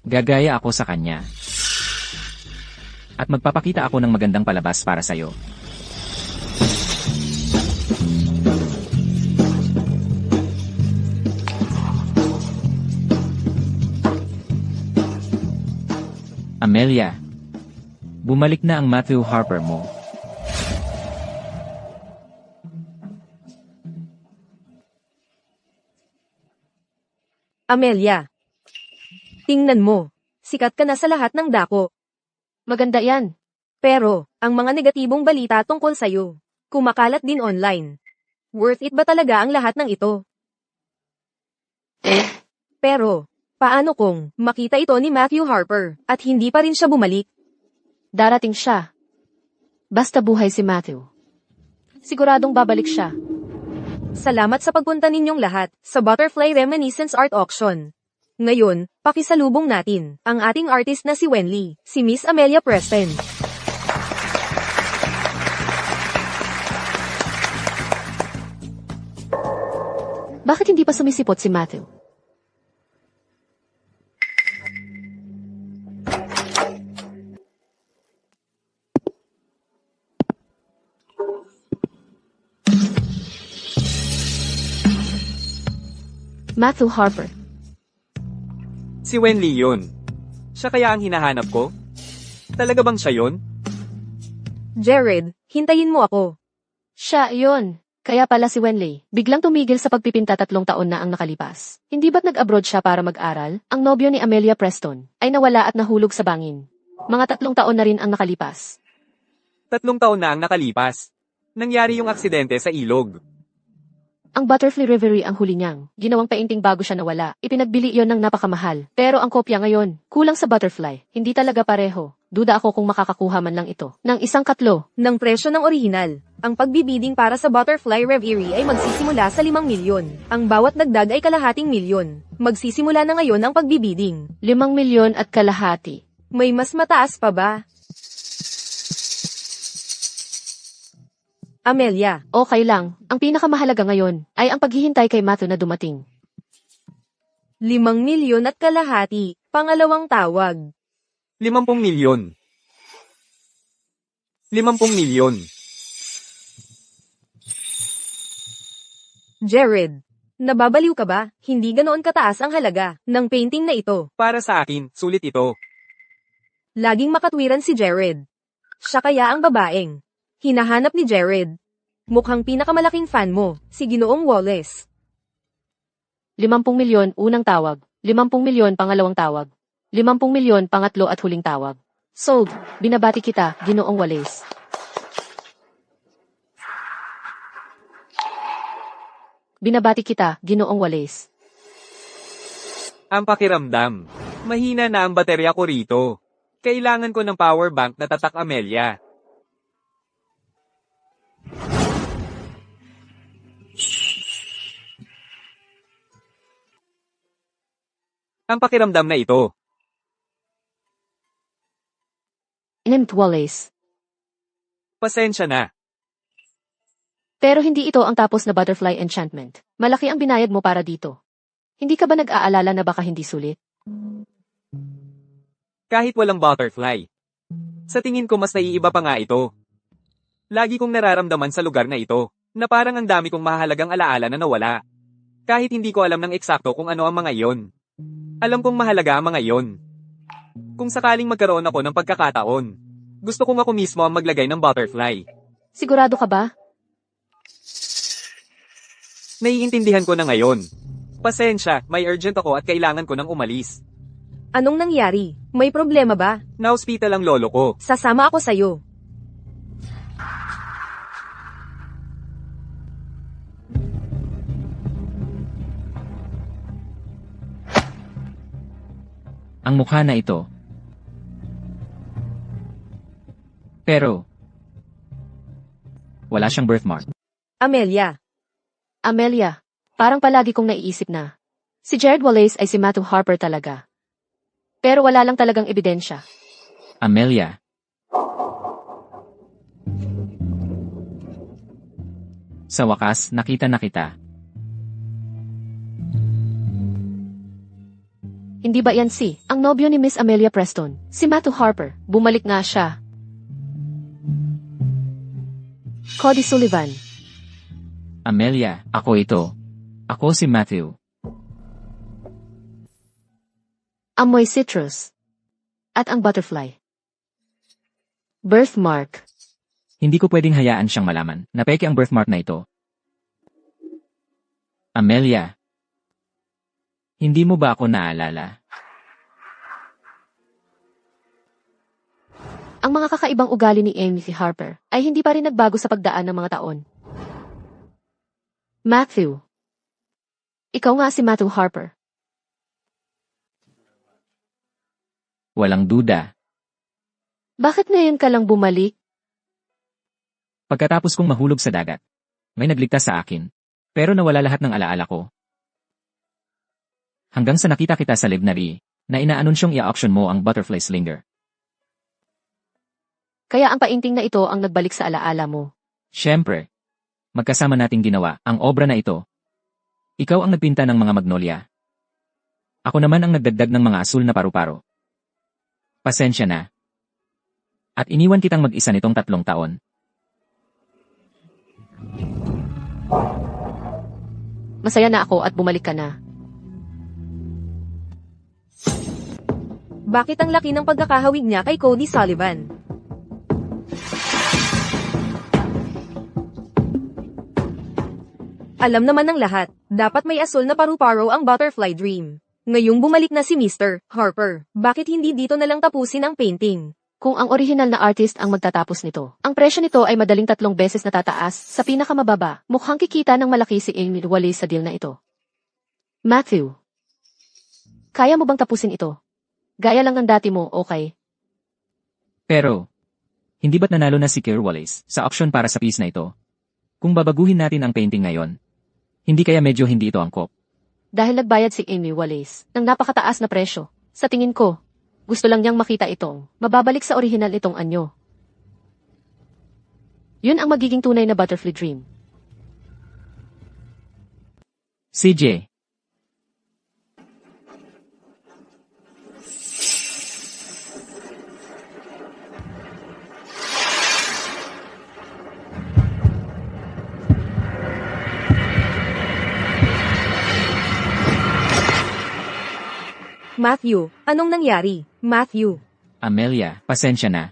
gagaya ako sa kanya. At magpapakita ako ng magandang palabas para sa'yo. Amelia, bumalik na ang Matthew Harper mo. Amelia. Tingnan mo. Sikat ka na sa lahat ng dako. Maganda yan. Pero, ang mga negatibong balita tungkol sa'yo, kumakalat din online. Worth it ba talaga ang lahat ng ito? Pero, paano kung makita ito ni Matthew Harper at hindi pa rin siya bumalik? Darating siya. Basta buhay si Matthew. Siguradong babalik siya. Salamat sa pagpunta ninyong lahat sa Butterfly Reminiscence Art Auction. Ngayon, pakisalubong natin ang ating artist na si Wenli, si Miss Amelia Preston. Bakit hindi pa sumisipot si Matthew? Matthew Harper. Si Wenli yun. Siya kaya ang hinahanap ko? Talaga bang siya yun? Jared, hintayin mo ako. Siya, yun. Kaya pala si Wenli, biglang tumigil sa pagpipinta 3 taon na ang nakalipas. Hindi ba't nag-abroad siya para mag-aral? Ang nobyo ni Amelia Preston ay nawala at nahulog sa bangin. Mga 3 taon na rin ang nakalipas. 3 taon na ang nakalipas. Nangyari yung aksidente sa ilog. Ang Butterfly Reverie ang huli niyang. Ginawang painting bago siya nawala. Ipinagbili yon ng napakamahal. Pero ang kopya ngayon, kulang sa Butterfly. Hindi talaga pareho. Duda ako kung makakakuha man lang ito ng isang katlo. Ng presyo ng orihinal, ang pagbibiding para sa Butterfly Reverie ay magsisimula sa 5 milyon. Ang bawat dagdag ay kalahating milyon. Magsisimula na ngayon ang pagbibiding. 5 milyon at kalahati. May mas mataas pa ba? Amelia, Okay lang. Ang pinakamahalaga ngayon ay ang paghihintay kay Matthew na dumating. 5 milyon at kalahati, pangalawang tawag. 50 milyon. 50 milyon. Jared, nababaliw ka ba? Hindi ganoon kataas ang halaga ng painting na ito. Para sa akin, sulit ito. Laging makatwiran si Jared. Siya kaya ang babaeng hinahanap ni Jared. Mukhang pinakamalaking fan mo, si Ginoong Wallace. 50 milyon unang tawag. 50 milyon pangalawang tawag. 50 milyon pangatlo at huling tawag. Sold. Binabati kita, Ginoong Wallace. Binabati kita, Ginoong Wallace. Ang pakiramdam. Mahina na ang baterya ko rito. Kailangan ko ng power bank na tatak, Amelia. Ang pakiramdam na ito. Inimt Wallace. Pasensya na. Pero hindi ito ang tapos na butterfly enchantment. Malaki ang binayad mo para dito. Hindi ka ba nag-aalala na baka hindi sulit? Kahit walang butterfly. Sa tingin ko mas naiiba pa nga ito. Lagi kong nararamdaman sa lugar na ito, na parang ang dami kong mahalagang alaala na nawala. Kahit hindi ko alam ng eksakto kung ano ang mga iyon. Alam kong mahalaga ang mga iyon. Kung sakaling magkaroon ako ng pagkakataon, gusto kong ako mismo ang maglagay ng butterfly. Sigurado ka ba? Naiintindihan ko na ngayon. Pasensya, may urgent ako at kailangan ko nang umalis. Anong nangyari? May problema ba? Na-hospital ang lolo ko. Sasama ako sa'yo. Ang mukha na ito. Pero, wala siyang birthmark. Amelia. Amelia, parang palagi kong naiisip na. Si Jared Wallace ay si Matthew Harper talaga. Pero wala lang talagang ebidensya. Amelia. Sa wakas, nakita na kita. Hindi ba yan ang nobyo ni Miss Amelia Preston? Si Matthew Harper. Bumalik nga siya. Cody Sullivan. Amelia, ako ito. Ako si Matthew. Amoy citrus. At ang butterfly. Birthmark. Hindi ko pwedeng hayaan siyang malaman na peke ang birthmark na ito. Amelia. Hindi mo ba ako naalala? Ang mga kakaibang ugali ni Amy Harper ay hindi pa rin nagbago sa pagdaan ng mga taon. Matthew. Ikaw nga si Matthew Harper. Walang duda. Bakit ngayon ka lang bumalik? Pagkatapos kong mahulog sa dagat, may nagligtas sa akin. Pero nawala lahat ng alaala ko. Hanggang sa nakita kita sa library, na inaanunsyong i-auction mo ang butterfly slinger. Kaya ang painting na ito ang nagbalik sa alaala mo. Siyempre. Magkasama nating ginawa ang obra na ito. Ikaw ang nagpinta ng mga magnolia. Ako naman ang nagdagdag ng mga asul na paru-paro. Pasensya na. At iniwan kitang mag-isa nitong 3 taon. Masaya na ako at bumalik ka na. Bakit ang laki ng pagkakahawig niya kay Cody Sullivan? Alam naman ng lahat, dapat may asul na paru-paro ang butterfly dream. Ngayong bumalik na si Mr. Harper, bakit hindi dito na lang tapusin ang painting? Kung ang original na artist ang magtatapos nito, ang presyo nito ay madaling 3 beses natataas sa pinakamababa. Mukhang kikita ng malaki si Amy Wallace sa deal na ito. Matthew. Kaya mo bang tapusin ito? Gaya lang ng dati mo, okay? Pero, hindi ba't nanalo na si Kier Wallace sa auction para sa piece na ito? Kung babaguhin natin ang painting ngayon, hindi kaya medyo hindi ito angkop? Dahil nagbayad si Amy Wallace ng napakataas na presyo. Sa tingin ko, gusto lang niyang makita itong mababalik sa orihinal itong anyo. Yun ang magiging tunay na butterfly dream. CJ. Matthew, anong nangyari? Matthew. Amelia, pasensya na.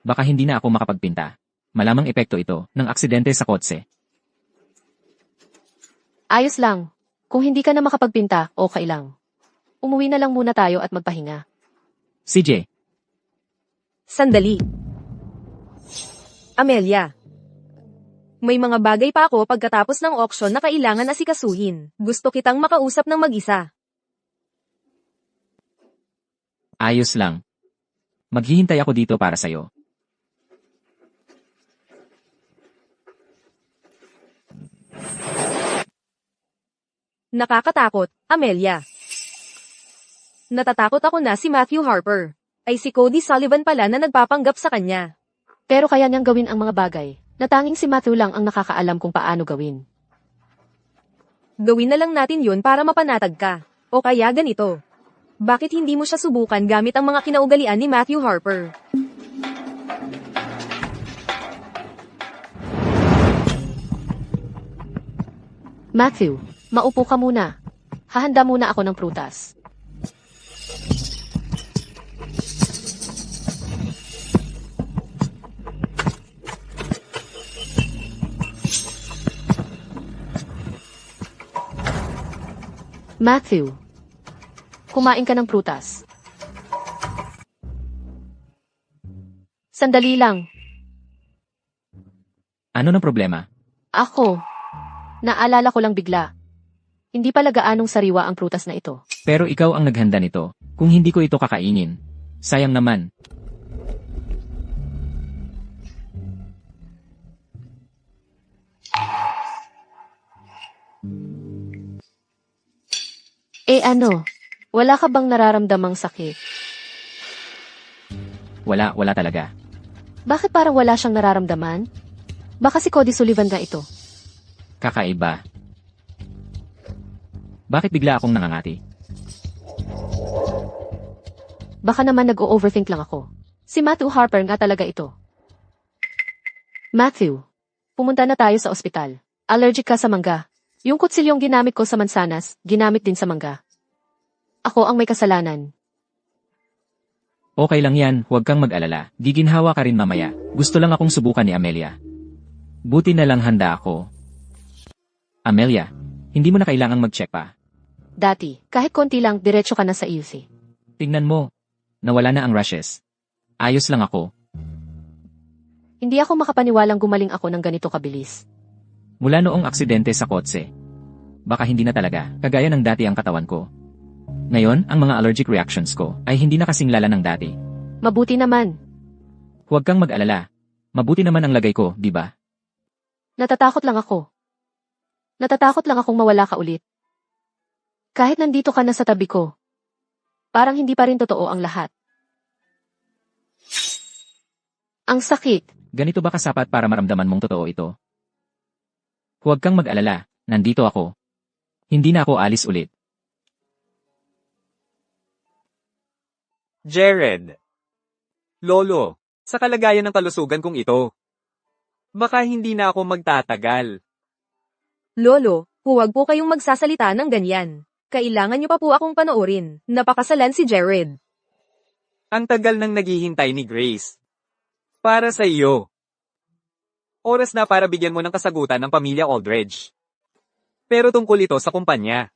Baka hindi na ako makapagpinta. Malamang epekto ito ng aksidente sa kotse. Ayos lang. Kung hindi ka na makapagpinta, okay lang. Umuwi na lang muna tayo at magpahinga. CJ, Sandali. Amelia. May mga bagay pa ako pagkatapos ng auction na kailangan asikasuhin. Gusto kitang makausap ng mag-isa. ayos lang. Maghihintay ako dito para sa'yo. Nakakatakot, Amelia. Natatakot ako na si Matthew Harper. Ay si Cody Sullivan pala na nagpapanggap sa kanya. Pero kaya niyang gawin ang mga bagay, na tanging si Matthew lang ang nakakaalam kung paano gawin. Gawin na lang natin yun para mapanatag ka. O kaya ganito. Bakit hindi mo siya subukan gamit ang mga kinaugalian ni Matthew Harper? Matthew, maupo ka muna. Hahanda muna ako ng prutas. Matthew, kumain ka ng prutas. Sandali lang. Ano ng problema? Ako, naalala ko lang bigla. Hindi pala gaanong sariwa ang prutas na ito. Pero ikaw ang naghanda nito. Kung hindi ko ito kakainin. Sayang naman. Ano? Wala ka bang nararamdamang sakit? Wala talaga. Bakit parang wala siyang nararamdaman? Baka si Cody Sullivan na ito. Kakaiba. Bakit bigla akong nangangati? Baka naman nag-o-overthink lang ako. Si Matthew Harper nga talaga ito. Matthew, pumunta na tayo sa ospital. Allergic ka sa mangga. Yung kutsilyong ginamit ko sa mansanas, ginamit din sa mangga. Ako ang may kasalanan. Okay lang yan, huwag kang mag-alala. Giginhawa ka rin mamaya. Gusto lang akong subukan ni Amelia. Buti na lang handa ako. Amelia, hindi mo na kailangang mag-check pa. Dati, kahit konti lang, diretso ka na sa EUC. Tingnan mo. Nawala na ang rashes. Ayos lang ako. Hindi ako makapaniwalang gumaling ako ng ganito kabilis. Mula noong aksidente sa kotse. Baka hindi na talaga, kagaya ng dati ang katawan ko. Ngayon, ang mga allergic reactions ko ay hindi na kasing lala ng dati. Mabuti naman. Huwag kang mag-alala. Mabuti naman ang lagay ko, di ba? Natatakot lang ako. Natatakot lang akong mawala ka ulit. Kahit nandito ka na sa tabi ko. Parang hindi pa rin totoo ang lahat. Ang sakit. Ganito ba kasapat para maramdaman mong totoo ito? Huwag kang mag-alala. Nandito ako. Hindi na ako alis ulit. Jared. Lolo, sa kalagayan ng kalusugan kong ito, baka hindi na ako magtatagal. Lolo, huwag po kayong magsasalita ng ganyan. Kailangan niyo pa po akong panoorin. Napakasalan si Jared. Ang tagal nang naghihintay ni Grace. Para sa iyo. Oras na para bigyan mo ng kasagutan ng pamilya Aldridge. Pero tungkol ito sa kumpanya.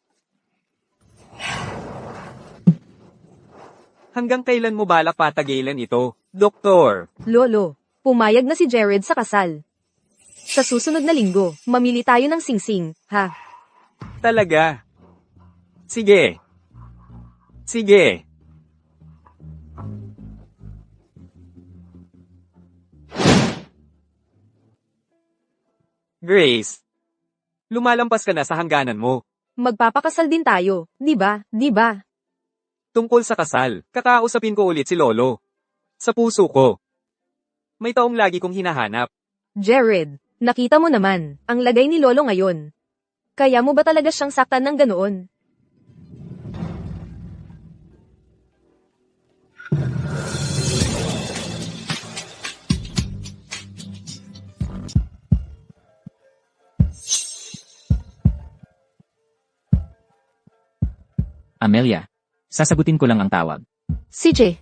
Hanggang kailan mo balak patagilan ito, Doktor? Lolo, pumayag na si Jared sa kasal. Sa susunod na linggo, mamili tayo ng singsing, ha? Talaga? Sige. Sige. Grace, lumalampas ka na sa hangganan mo. Magpapakasal din tayo, di ba? Di ba? Tungkol sa kasal, kakausapin ko ulit si Lolo. Sa puso ko. May taong lagi kong hinahanap. Jared, nakita mo naman, ang lagay ni Lolo ngayon. Kaya mo ba talaga siyang saktan ng ganoon? Amelia, sasagutin ko lang ang tawag. CJ,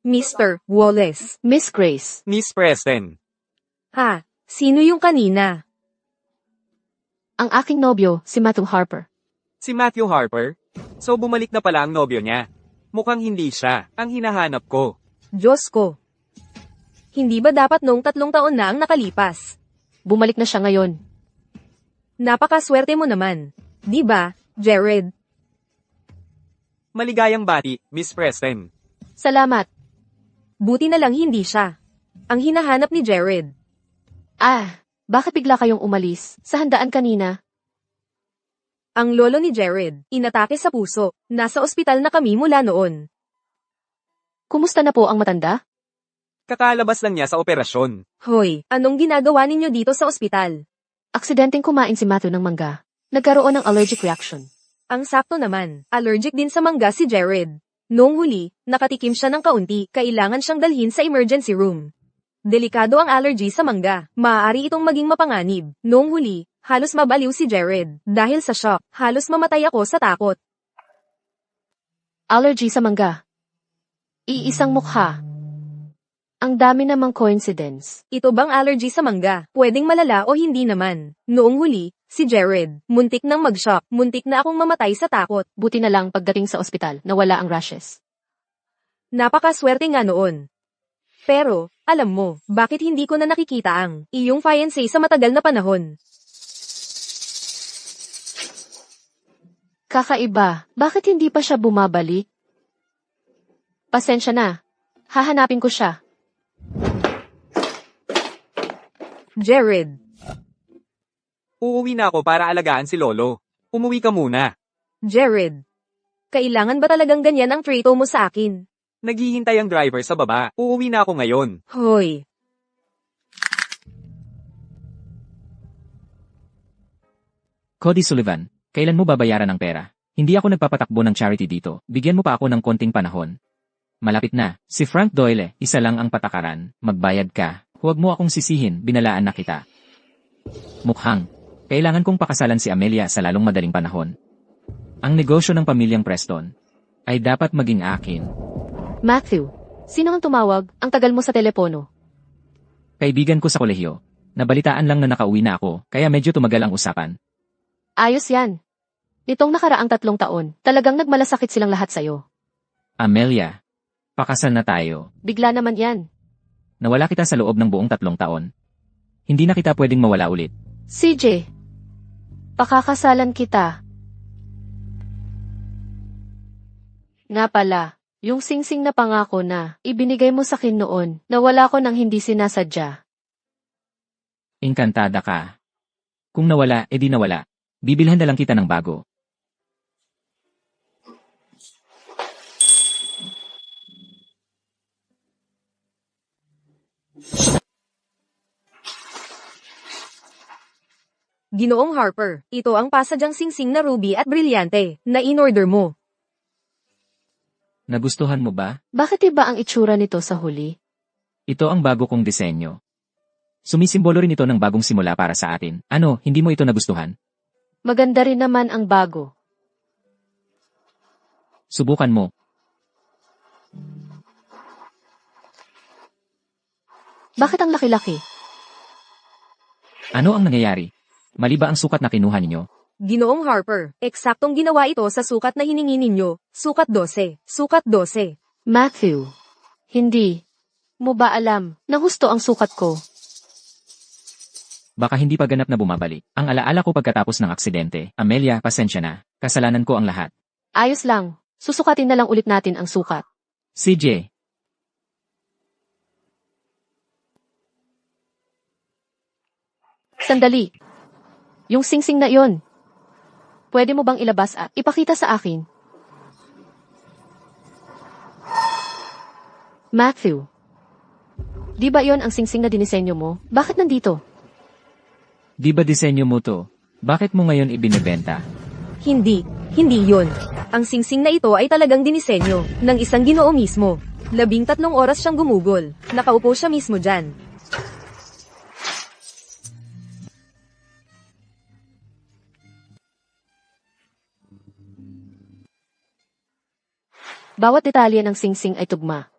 Mr. Wallace. Miss Grace. Miss Preston. Ha, Sino yung kanina? Ang aking nobyo, si Matthew Harper. Si Matthew Harper? So bumalik na pala ang nobyo niya. Mukhang hindi siya ang hinahanap ko. Diyos ko. Hindi ba dapat noong 3 taon na ang nakalipas? Bumalik na siya ngayon. Napakaswerte mo naman. Di ba, Jared? Maligayang bati, Miss Preston. Salamat. Buti na lang hindi siya. Ang hinahanap ni Jared. Bakit bigla kayong umalis? Sa handaan kanina. Ang lolo ni Jared, inatake sa puso. Nasa ospital na kami mula noon. Kumusta na po ang matanda? Kakalabas lang niya sa operasyon. Hoy, anong ginagawa ninyo dito sa ospital? Aksidenteng kumain si Matthew ng mangga. Nagkaroon ng allergic reaction. Ang sakto naman, allergic din sa mangga si Jared. Noong huli, nakatikim siya ng kaunti, kailangan siyang dalhin sa emergency room. Delikado ang allergy sa mangga, maaari itong maging mapanganib. Noong huli, halos mabaliw si Jared. Dahil sa shock, halos mamatay ako sa takot. Allergy sa mangga. Iisang mukha. Ang dami namang coincidence. Ito bang allergy sa mangga? Pwedeng malala o hindi naman. Noong huli, si Jared, muntik nang mag-shock, muntik na akong mamatay sa takot. Buti na lang pagdating sa ospital, nawala ang rashes. Napakaswerte nga noon. Pero, alam mo, bakit hindi ko na nakikita ang iyong fiancé sa matagal na panahon? Kakaiba, bakit hindi pa siya bumabalik? Pasensya na. Hahanapin ko siya. Jared, Uuwi na ako para alagaan si Lolo. Umuwi ka muna. Jared. Kailangan ba talagang ganyan ang trato mo sa akin? Naghihintay ang driver sa baba. Uuwi na ako ngayon. Hoy. Cody Sullivan, kailan mo babayaran ang pera? Hindi ako nagpapatakbo ng charity dito. Bigyan mo pa ako ng konting panahon. Malapit na. Si Frank Doyle, isa lang ang patakaran. Magbayad ka. Huwag mo akong sisihin, binalaan na kita. Mukhang. Kailangan kong pakasalan si Amelia sa lalong madaling panahon. Ang negosyo ng pamilyang Preston ay dapat maging akin. Matthew, sino ang tumawag? Ang tagal mo sa telepono. Kaibigan ko sa kolehiyo. Nabalitaan lang na nakauwi na ako, kaya medyo tumagal ang usapan. Ayos yan. Nitong nakaraang 3 taon, talagang nagmalasakit silang lahat sa'yo. Amelia, pakasal na tayo. Bigla naman yan. Nawala kita sa loob ng buong 3 taon. Hindi na kita pwedeng mawala ulit. CJ, pakakasalan kita. Nga pala, yung singsing na pangako na ibinigay mo sa akin noon, nawala ko nang hindi sinasadya. Engkantada ka. Kung nawala, edi nawala. Bibilhan na lang kita ng bago. Ginoong Harper, ito ang pasadyang singsing na ruby at brilyante na in-order mo. Nagustuhan mo ba? Bakit iba ang itsura nito sa huli? Ito ang bago kong disenyo. Sumisimbolo rin ito ng bagong simula para sa atin. Ano, hindi mo ito nagustuhan? Maganda rin naman ang bago. Subukan mo. Bakit ang laki-laki? Ano ang nangyayari? Mali ba ang sukat na kinuha ninyo? Ginoong Harper, eksaktong ginawa ito sa sukat na hiningi ninyo, sukat 12, sukat 12. Matthew, hindi mo ba alam na husto ang sukat ko? Baka hindi pa ganap na bumabalik. Ang alaala ko pagkatapos ng aksidente. Amelia, pasensya na. Kasalanan ko ang lahat. Ayos lang, susukatin na lang ulit natin ang sukat. CJ. Sandali. Yung singsing na yon. Pwede mo bang ilabas at ipakita sa akin? Matthew. Di ba yon ang singsing na dinisenyo mo? Bakit nandito? Di ba disenyo mo to? Bakit mo ngayon ibinebenta? Hindi yun. Ang singsing na ito ay talagang dinisenyo ng isang Ginoo mismo. 13 oras siyang gumugol. Nakaupo siya mismo dyan. Bawat detalye ng singsing ay tugma.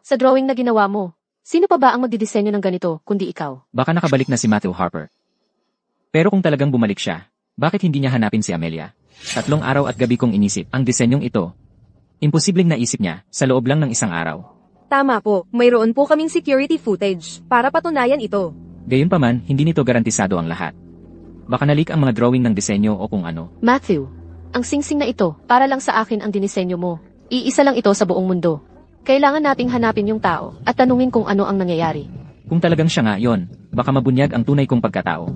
Sa drawing na ginawa mo, Sino pa ba ang magdidisenyo ng ganito, kundi ikaw? Baka nakabalik na si Matthew Harper. Pero kung talagang bumalik siya, bakit hindi niya hanapin si Amelia? 3 araw at gabi kong inisip ang disenyong ito. Imposibleng naisip niya sa loob lang ng 1 araw. Tama po, mayroon po kaming security footage para patunayan ito. Gayunpaman, hindi nito garantisado ang lahat. Baka nalik ang mga drawing ng disenyo o kung ano. Matthew, ang singsing na ito, para lang sa akin ang dinisenyo mo. Iisa lang ito sa buong mundo. Kailangan nating hanapin yung tao at tanungin kung ano ang nangyayari. Kung talagang siya nga yon, baka mabunyag ang tunay kong pagkatao.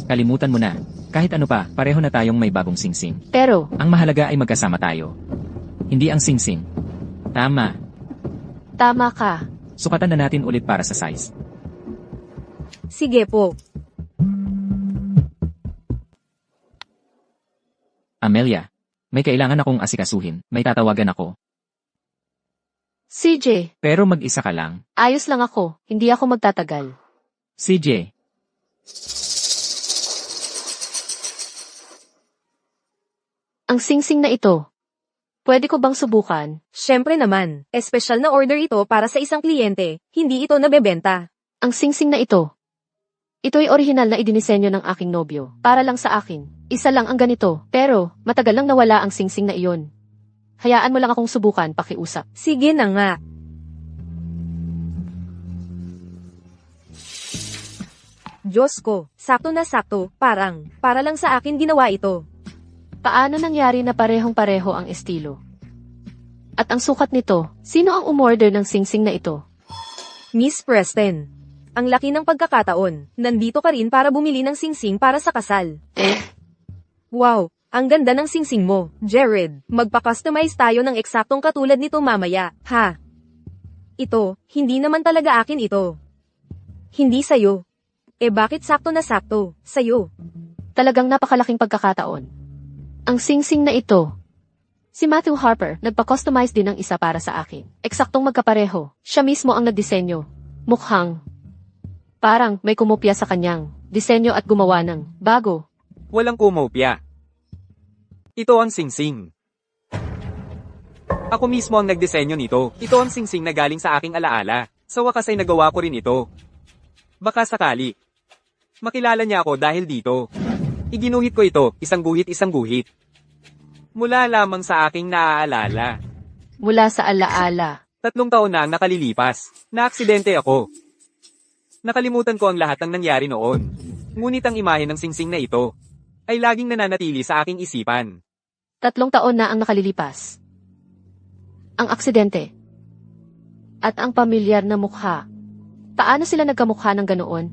Kalimutan mo na, kahit ano pa, pareho na tayong may bagong singsing. Pero, Ang mahalaga ay magkasama tayo. Hindi ang singsing. Tama, tama ka. sukatan na natin ulit para sa size. Sige po. Amelia, may kailangan akong asikasuhin, may tatawagan ako. CJ, Pero mag-isa ka lang. ayos lang ako. Hindi ako magtatagal. CJ, Ang singsing na ito. Pwede ko bang subukan? Syempre naman, espesyal na order ito para sa isang kliyente, hindi ito nabebenta. Ang singsing na ito. Ito'y orihinal na idinisenyo ng aking nobyo. Para lang sa akin. Isa lang ang ganito. Pero, matagal lang nawala ang singsing na iyon. Hayaan mo lang akong subukan, pakiusap. Sige na nga. Diyos ko, sakto na sakto, para lang sa akin ginawa ito. Paano nangyari na parehong-pareho ang estilo? At ang sukat nito, sino ang umorder ng singsing na ito? Miss Preston, ang laki ng pagkakataon, nandito ka rin para bumili ng singsing para sa kasal. Wow, ang ganda ng singsing mo, Jared. Magpa-customize tayo ng eksaktong katulad nito mamaya, ha? Ito, hindi naman talaga akin ito. Hindi sayo. Bakit sakto na sakto, sayo? Talagang napakalaking pagkakataon. Ang singsing na ito. Si Matthew Harper, nagpa-customize din ng isa para sa akin. Eksaktong magkapareho. Siya mismo ang nagdisenyo. Mukhang. Parang may kumopya sa kanyang disenyo at gumawa ng bago. Walang kumopya. Ito ang singsing. Ako mismo ang nagdisenyo nito. Ito ang singsing na galing sa aking alaala. Sa wakas ay nagawa ko rin ito. Baka sakali. Makilala niya ako dahil dito. Iginuhit ko ito, isang guhit. Mula lamang sa aking naaalala. Mula sa alaala. 3 taon na ang nakalilipas. Naaksidente ako. Nakalimutan ko ang lahat ng nangyari noon. Ngunit ang imahe ng singsing na ito ay laging nananatili sa aking isipan. 3 taon na ang nakalilipas. Ang aksidente. At ang pamilyar na mukha. Paano sila nagkamukha ng ganoon?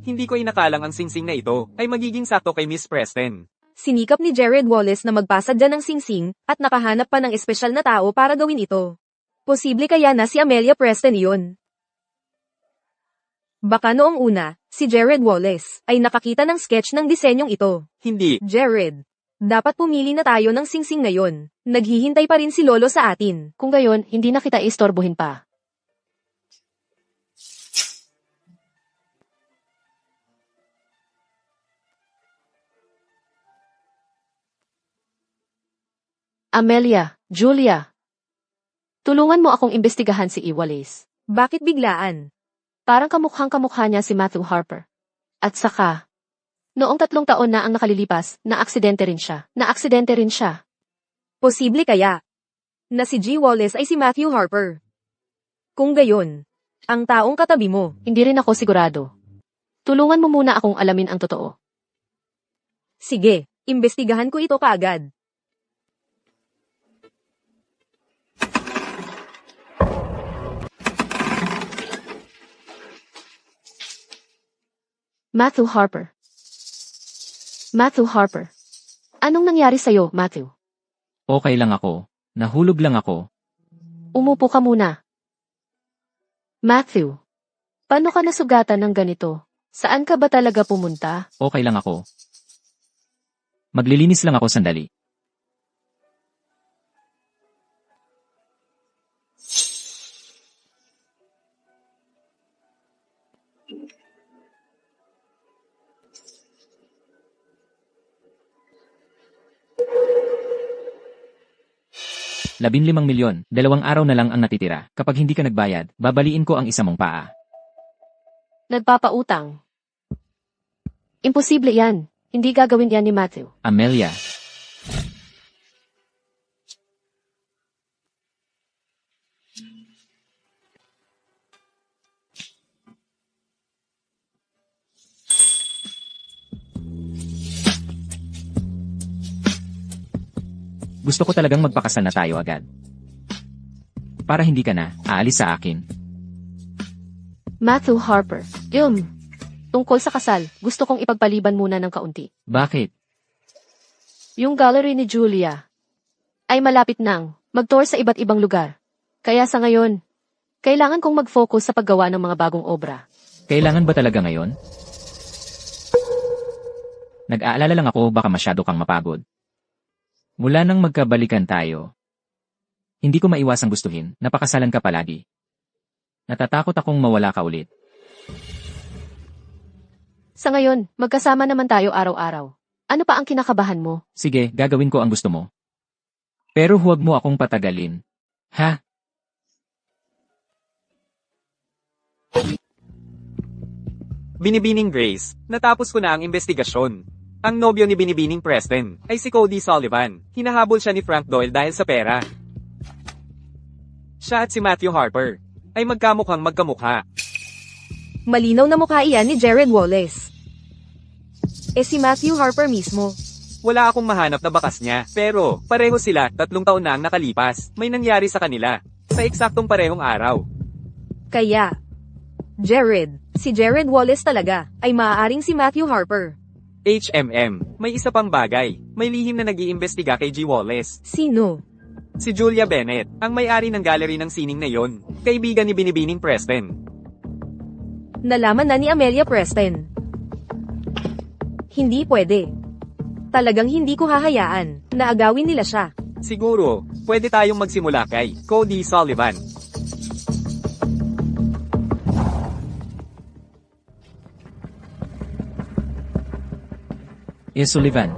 Hindi ko inakalang ang singsing na ito ay magiging sakto kay Miss Preston. Sinikap ni Jared Wallace na magpasadya ng singsing, at nakahanap pa ng espesyal na tao para gawin ito. Posible kaya na si Amelia Preston iyon. Baka noong una, si Jared Wallace ay nakakita ng sketch ng disenyong ito. Hindi. Jared, dapat pumili na tayo ng singsing ngayon. Naghihintay pa rin si Lolo sa atin. Kung gayon, hindi na kita istorbohin pa. Amelia, Julia. Tulungan mo akong imbestigahan si Wallace. Bakit biglaan? Parang kamukhang-kamukha niya si Matthew Harper. At saka, noong 3 taon na ang nakalilipas, naaksidente rin siya. Posible kaya na si G. Wallace ay si Matthew Harper. Kung gayon, ang taong katabi mo. Hindi rin ako sigurado. Tulungan mo muna akong alamin ang totoo. Sige, imbestigahan ko ito kaagad. Matthew Harper. Matthew Harper. Anong nangyari sa'yo, Matthew? Okay lang ako. Nahulog lang ako. Umupo ka muna. Matthew. Paano ka nasugatan ng ganito? Saan ka ba talaga pumunta? Okay lang ako. Maglilinis lang ako sandali. 15 milyon, 2 araw na lang ang natitira. Kapag hindi ka nagbayad, babaliin ko ang isa mong paa. Nagpapautang. Imposible yan. Hindi gagawin yan ni Matthew. Amelia. Gusto ko talagang magpakasal na tayo agad. Para hindi ka na aalis sa akin. Matthew Harper. Tungkol sa kasal, gusto kong ipagpaliban muna ng kaunti. Bakit? Yung gallery ni Julia ay malapit nang mag-tour sa iba't ibang lugar. Kaya sa ngayon, kailangan kong mag-focus sa paggawa ng mga bagong obra. Kailangan ba talaga ngayon? Nag-aalala lang ako baka masyado kang mapagod. Mula nang magkabalikan tayo, hindi ko maiwasang gustuhin, napakasalan ka palagi. Natatakot akong mawala ka ulit. Sa ngayon, magkasama naman tayo araw-araw. Ano pa ang kinakabahan mo? Sige, gagawin ko ang gusto mo. Pero huwag mo akong patagalin. Ha? Binibining Grace, natapos ko na ang investigasyon. Ang nobyo ni Binibining Preston ay si Cody Sullivan. Hinahabol siya ni Frank Doyle dahil sa pera. Siya at si Matthew Harper ay magkamukhang magkamukha. Malinaw na mukha iyan ni Jared Wallace. Si Matthew Harper mismo. Wala akong mahanap na bakas niya, pero pareho sila, 3 taon na ang nakalipas. May nangyari sa kanila, sa eksaktong parehong araw. Kaya, si Jared Wallace talaga, ay maaaring si Matthew Harper. May isa pang bagay. May lihim na nag-iimbestiga kay G. Wallace. Sino? Si Julia Bennett, ang may-ari ng gallery ng sining na yon. Kaibigan ni Binibining Preston. Nalaman na ni Amelia Preston. Hindi pwede. Talagang hindi ko hahayaan na agawin nila siya. Siguro, pwede tayong magsimula kay Cody Sullivan. Sullivan.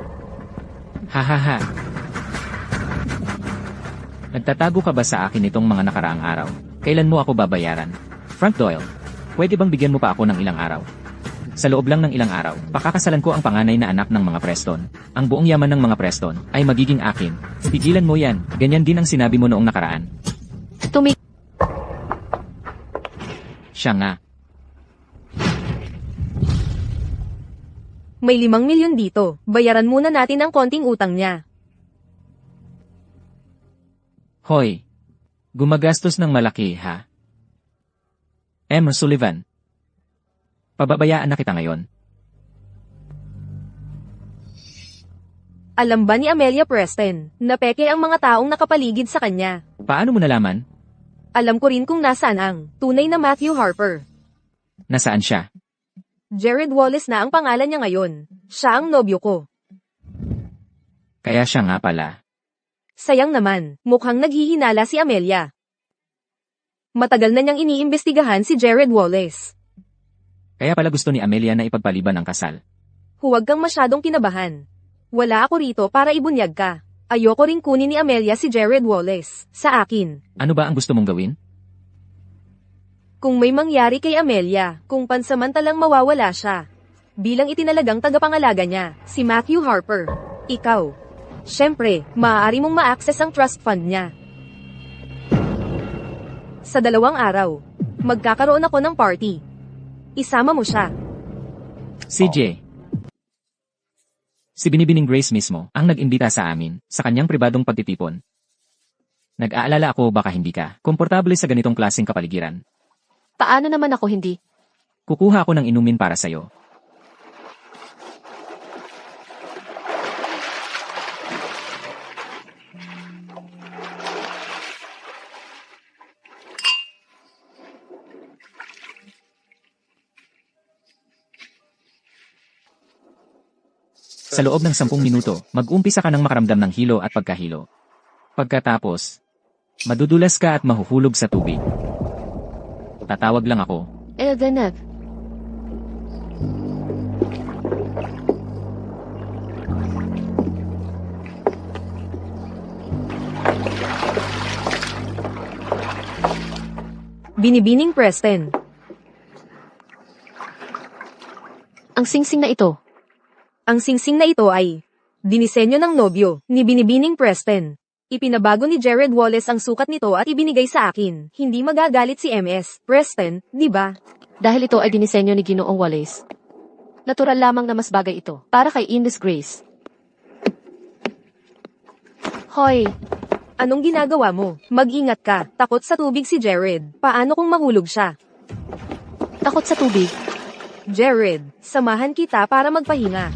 Hahaha. Nagtatago ka ba sa akin itong mga nakaraang araw? Kailan mo ako babayaran? Frank Doyle, pwede bang bigyan mo pa ako ng ilang araw? Sa loob lang ng ilang araw, pakakasalan ko ang panganay na anak ng mga Preston. Ang buong yaman ng mga Preston ay magiging akin. Pigilan mo yan, ganyan din ang sinabi mo noong nakaraan. Siya nga. May 5 milyon dito. Bayaran muna natin ang konting utang niya. Hoy. Gumagastos ng malaki, ha? Sullivan. Pababayaan na kita ngayon. Alam ba ni Amelia Preston na peke ang mga taong nakapaligid sa kanya? Paano mo nalaman? Alam ko rin kung nasaan ang tunay na Matthew Harper. Nasaan siya? Jared Wallace na ang pangalan niya ngayon. Siya ang nobyo ko. Kaya siya nga pala. Sayang naman, mukhang naghihinala si Amelia. Matagal na niyang iniimbestigahan si Jared Wallace. Kaya pala gusto ni Amelia na ipagpaliban ang kasal. Huwag kang masyadong kinabahan. Wala ako rito para ibunyag ka. Ayoko rin kunin ni Amelia si Jared Wallace sa akin. Ano ba ang gusto mong gawin? Kung may mangyari kay Amelia, kung pansamantalang mawawala siya, bilang itinalagang tagapangalaga niya, si Matthew Harper, ikaw. Siyempre, maaari mong ma-access ang trust fund niya. Sa 2 araw, magkakaroon ako ng party. Isama mo siya. CJ. Si Binibining Grace mismo ang nag-imbita sa amin sa kanyang pribadong pagtitipon. Nag-aalala ako baka hindi ka komportable sa ganitong klaseng kapaligiran. Paano naman ako hindi? Kukuha ako ng inumin para sa'yo. Sa loob ng 10 minuto, mag-umpisa ka ng makaramdam ng hilo at pagkahilo. Pagkatapos, madudulas ka at mahuhulog sa tubig. Tatawag lang ako. Eldeneth. Binibining Preston. Ang singsing na ito. Ang singsing na ito ay dinisenyo ng nobyo ni Binibining Preston. Ipinabago ni Jared Wallace ang sukat nito at ibinigay sa akin. Hindi magagalit si MS Preston, di ba? Dahil ito ay dinisenyo ni Ginoong Wallace. Natural lamang na mas bagay ito para kay Indus Grace. Hoy, Anong ginagawa mo? Mag-ingat ka. Takot sa tubig si Jared. Paano kung mahulog siya? takot sa tubig. Jared, samahan kita para magpahinga.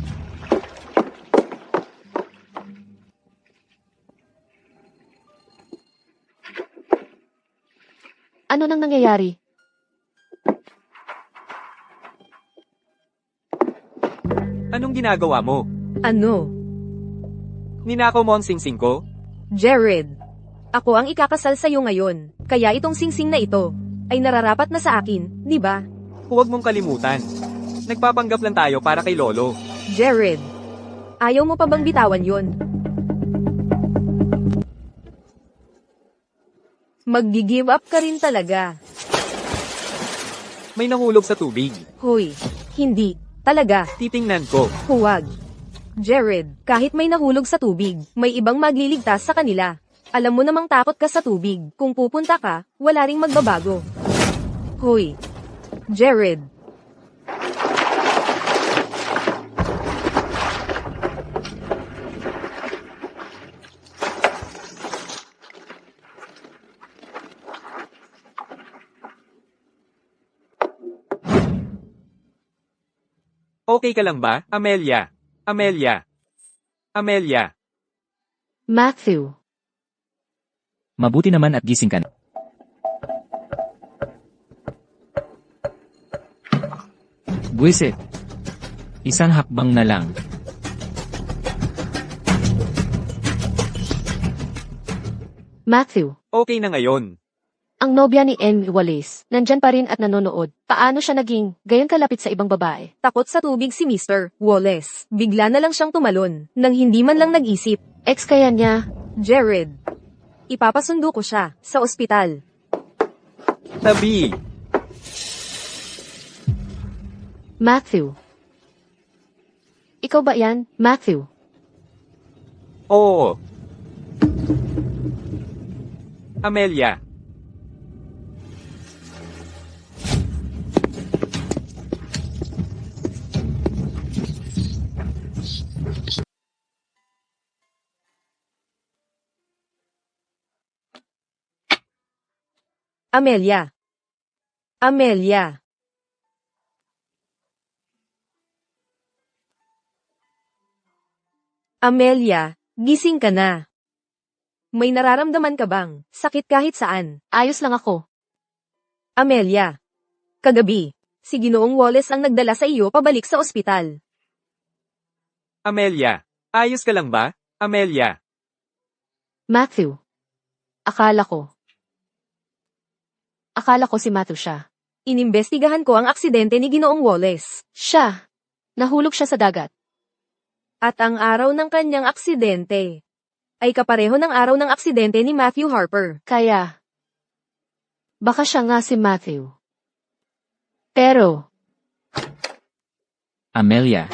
Ano nang nangyayari? Anong ginagawa mo? Ano? Ninakaw mo ang singsing ko? Jared, ako ang ikakasal sa'yo ngayon. Kaya itong singsing na ito ay nararapat na sa akin, di ba? Huwag mong kalimutan. Nagpapanggap lang tayo para kay Lolo. Jared, ayaw mo pa bang bitawan yon? Mag-give up ka rin talaga. May nahulog sa tubig. Hoy, hindi. Talaga, Titingnan ko. huwag. Jared, kahit may nahulog sa tubig, may ibang magliligtas sa kanila. Alam mo namang takot ka sa tubig. Kung pupunta ka, wala ring magbabago. Hoy, Jared. Okay ka lang ba, Amelia? Amelia. Amelia. Matthew. Mabuti naman at gising ka na. Buwisit. Isang hakbang na lang. Matthew. Okay na ngayon. Ang nobya ni Emmy Wallace, nandyan pa rin at nanonood. Paano siya naging gayon kalapit sa ibang babae? Takot sa tubig si Mr. Wallace. Bigla na lang siyang tumalon, nang hindi man lang nag-isip. Ex kaya niya? Jared, ipapasundo ko siya sa ospital. Tabi. Matthew. Ikaw ba yan, Matthew? Oo. Amelia. Amelia. Amelia. Amelia, gising ka na. May nararamdaman ka bang sakit kahit saan? Ayos lang ako. Amelia. Kagabi, si Ginoong Wallace ang nagdala sa iyo pabalik sa ospital. Amelia. Ayos ka lang ba, Amelia? Matthew. Akala ko si Matthew siya. Inimbestigahan ko ang aksidente ni Ginoong Wallace. Siya. Nahulog siya sa dagat. At ang araw ng kanyang aksidente ay kapareho ng araw ng aksidente ni Matthew Harper. Kaya, baka siya nga si Matthew. Pero, Amelia.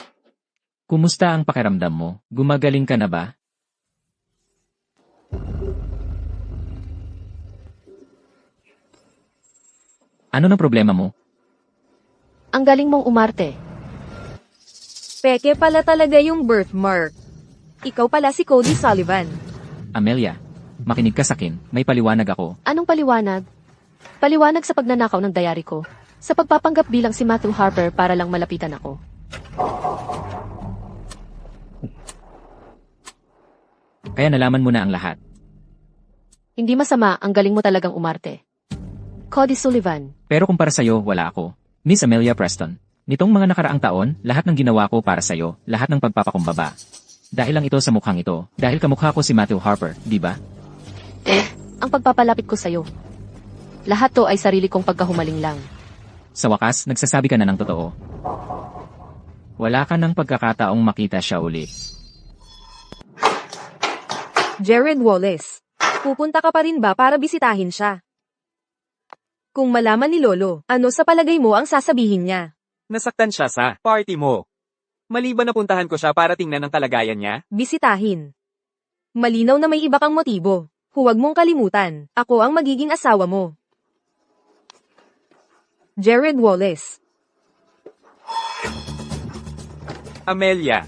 Kumusta ang pakiramdam mo? Gumagaling ka na ba? Ano na problema mo? ang galing mong umarte. Peke pala talaga yung birthmark. Ikaw pala si Cody Sullivan. Amelia, makinig ka sa akin. May paliwanag ako. Anong paliwanag? Paliwanag sa pagnanakaw ng diary ko. Sa pagpapanggap bilang si Matthew Harper para lang malapitan ako. Kaya nalaman mo na ang lahat. Hindi masama, ang galing mo talagang umarte. Cody Sullivan. Pero kumpara sa'yo, wala ako. Miss Amelia Preston. Nitong mga nakaraang taon, lahat ng ginawa ko para sa'yo, lahat ng pagpapakumbaba. Dahil lang ito sa mukhang ito. Dahil kamukha ko si Matthew Harper, di ba? Ang pagpapalapit ko sa'yo. Lahat to ay sarili kong pagkahumaling lang. Sa wakas, nagsasabi ka na ng totoo. Wala ka ng pagkakataong makita siya uli. Jared Wallace. Pupunta ka pa rin ba para bisitahin siya? Kung malaman ni Lolo, ano sa palagay mo ang sasabihin niya? Nasaktan siya sa party mo. Maliban na puntahan ko siya para tingnan ang kalagayan niya. Bisitahin. Malinaw na may iba kang motibo. Huwag mong kalimutan, ako ang magiging asawa mo. Jared Wallace. Amelia,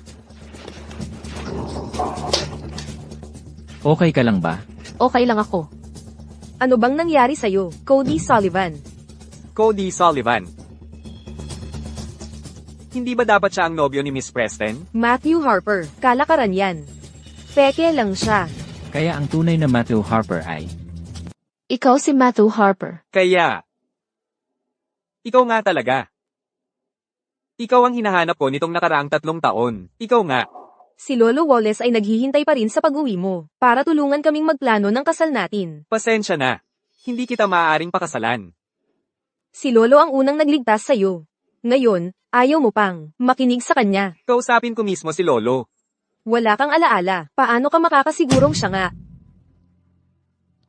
Okay ka lang ba? Okay lang ako. Ano bang nangyari sa'yo, Cody Sullivan? Cody Sullivan. Hindi ba dapat siya ang nobyo ni Miss Preston? Matthew Harper, kalakaran yan. Peke lang siya. Kaya ang tunay na Matthew Harper ay... Ikaw si Matthew Harper. Kaya, ikaw nga talaga. Ikaw ang hinahanap ko nitong nakaraang 3 taon. Ikaw nga. Si Lolo Wallace ay naghihintay pa rin sa pag-uwi mo, para tulungan kaming magplano ng kasal natin. Pasensya na. Hindi kita maaaring pakasalan. Si Lolo ang unang nagligtas sa'yo. Ngayon, ayaw mo pang makinig sa kanya. Kausapin ko mismo si Lolo. Wala kang alaala. Paano ka makakasigurong siya nga?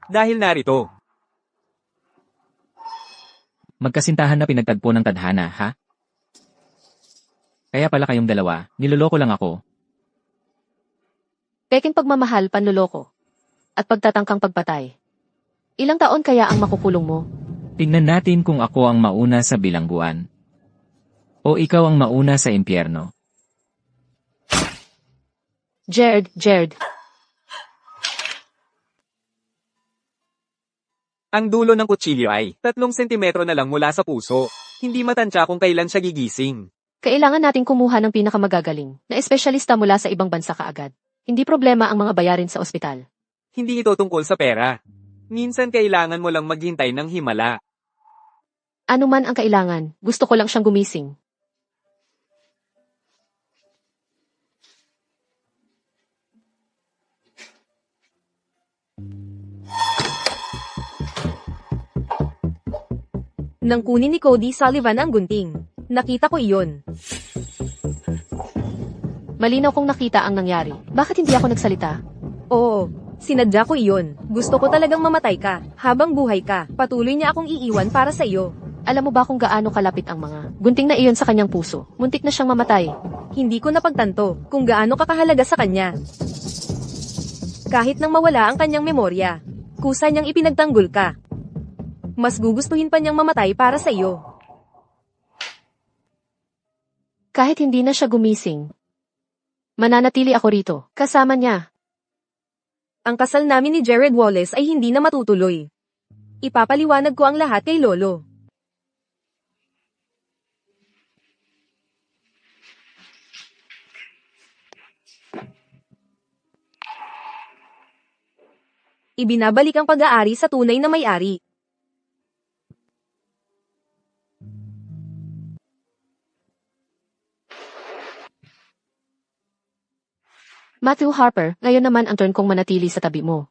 Dahil narito. Magkasintahan na pinagtagpo ng tadhana, ha? Kaya pala kayong dalawa, niloloko lang ako. Peking pagmamahal, panloloko. At pagtatangkang pagpatay. Ilang taon kaya ang makukulong mo? Tingnan natin kung ako ang mauna sa bilangguan. O ikaw ang mauna sa impyerno. Jared. Ang dulo ng kutsilyo ay 3 sentimetro na lang mula sa puso. Hindi matansya kung kailan siya gigising. Kailangan nating kumuha ng pinakamagagaling na espesyalista mula sa ibang bansa kaagad. Hindi problema ang mga bayarin sa ospital. Hindi ito tungkol sa pera. Minsan kailangan mo lang maghintay ng himala. Ano man ang kailangan, gusto ko lang siyang gumising. Nang kunin ni Cody Sullivan ang gunting. Nakita ko iyon. Malinaw kong nakita ang nangyari. Bakit hindi ako nagsalita? Oo, sinadya ko iyon. Gusto ko talagang mamatay ka. Habang buhay ka, patuloy niya akong iiwan para sa iyo. Alam mo ba kung gaano kalapit ang mga gunting na iyon sa kanyang puso? Muntik na siyang mamatay. Hindi ko napagtanto kung gaano kakahalaga sa kanya. Kahit nang mawala ang kanyang memorya, kusa niyang ipinagtanggol ka. Mas gugustuhin pa niyang mamatay para sa iyo. Kahit hindi na siya gumising, mananatili ako rito, kasama niya. Ang kasal namin ni Jared Wallace ay hindi na matutuloy. Ipapaliwanag ko ang lahat kay Lolo. Ibinabalik ang pag-aari sa tunay na may-ari. Matthew Harper, ngayon naman ang turn kong manatili sa tabi mo.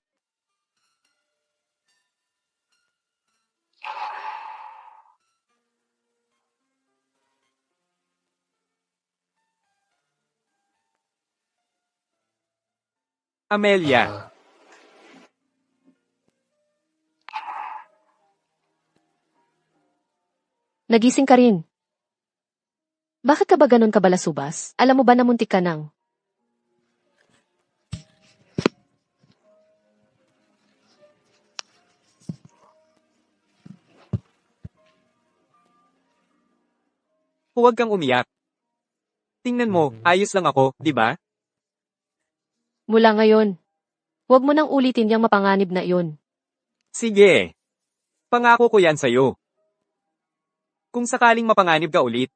Amelia, Nagising ka rin. Bakit ka ba ganon kabalasubas? Alam mo ba na muntik ka nang? huwag kang umiyak. Tingnan mo, ayos lang ako, di ba? Mula ngayon, huwag mo nang ulitin yung mapanganib na iyon. Sige. Pangako ko yan sa'yo. Kung sakaling mapanganib ka ulit,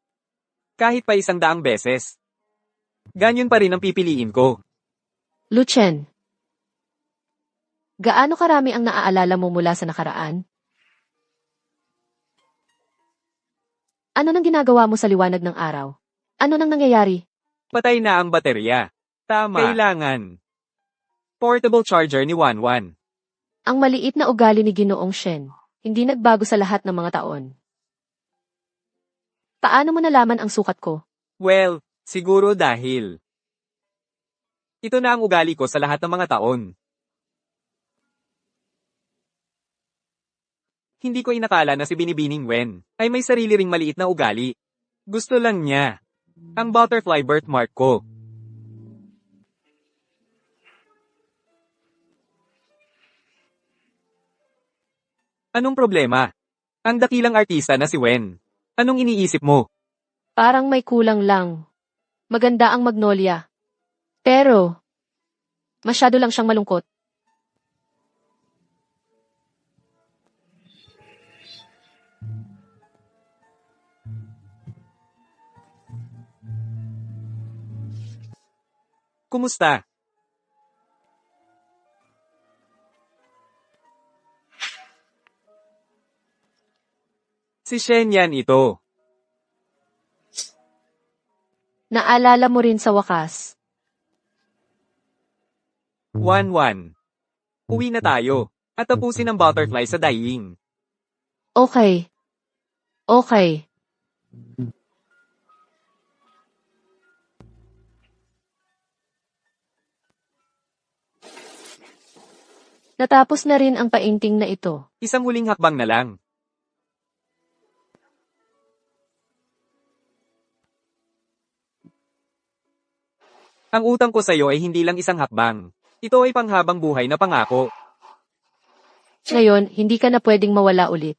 kahit pa 100 beses, ganyan pa rin ang pipiliin ko. Lucien, gaano karami ang naaalala mo mula sa nakaraan? Ano nang ginagawa mo sa liwanag ng araw? Ano nang nangyayari? Patay na ang baterya. Tama. Kailangan. Portable charger ni Wanwan. Ang maliit na ugali ni Ginoong Shen, hindi nagbago sa lahat ng mga taon. Paano mo nalaman ang sukat ko? Well, siguro dahil ito na ang ugali ko sa lahat ng mga taon. Hindi ko inakala na si Binibining Wen ay may sarili ring maliit na ugali. Gusto lang niya ang butterfly birthmark ko. Anong problema? Ang dakilang artista na si Wen. Anong iniisip mo? Parang may kulang lang. Maganda ang Magnolia. Pero, masyado lang siyang malungkot. Kumusta? Si Shen yan ito. Naalala mo rin sa wakas. 1-1. Uwi na tayo. At tapusin ang butterfly sa dyeing. Okay. Okay. Natapos na rin ang painting na ito. Isang huling hakbang na lang. Ang utang ko sa'yo ay hindi lang isang hakbang. Ito ay panghabang buhay na pangako. Ngayon, hindi ka na pwedeng mawala ulit.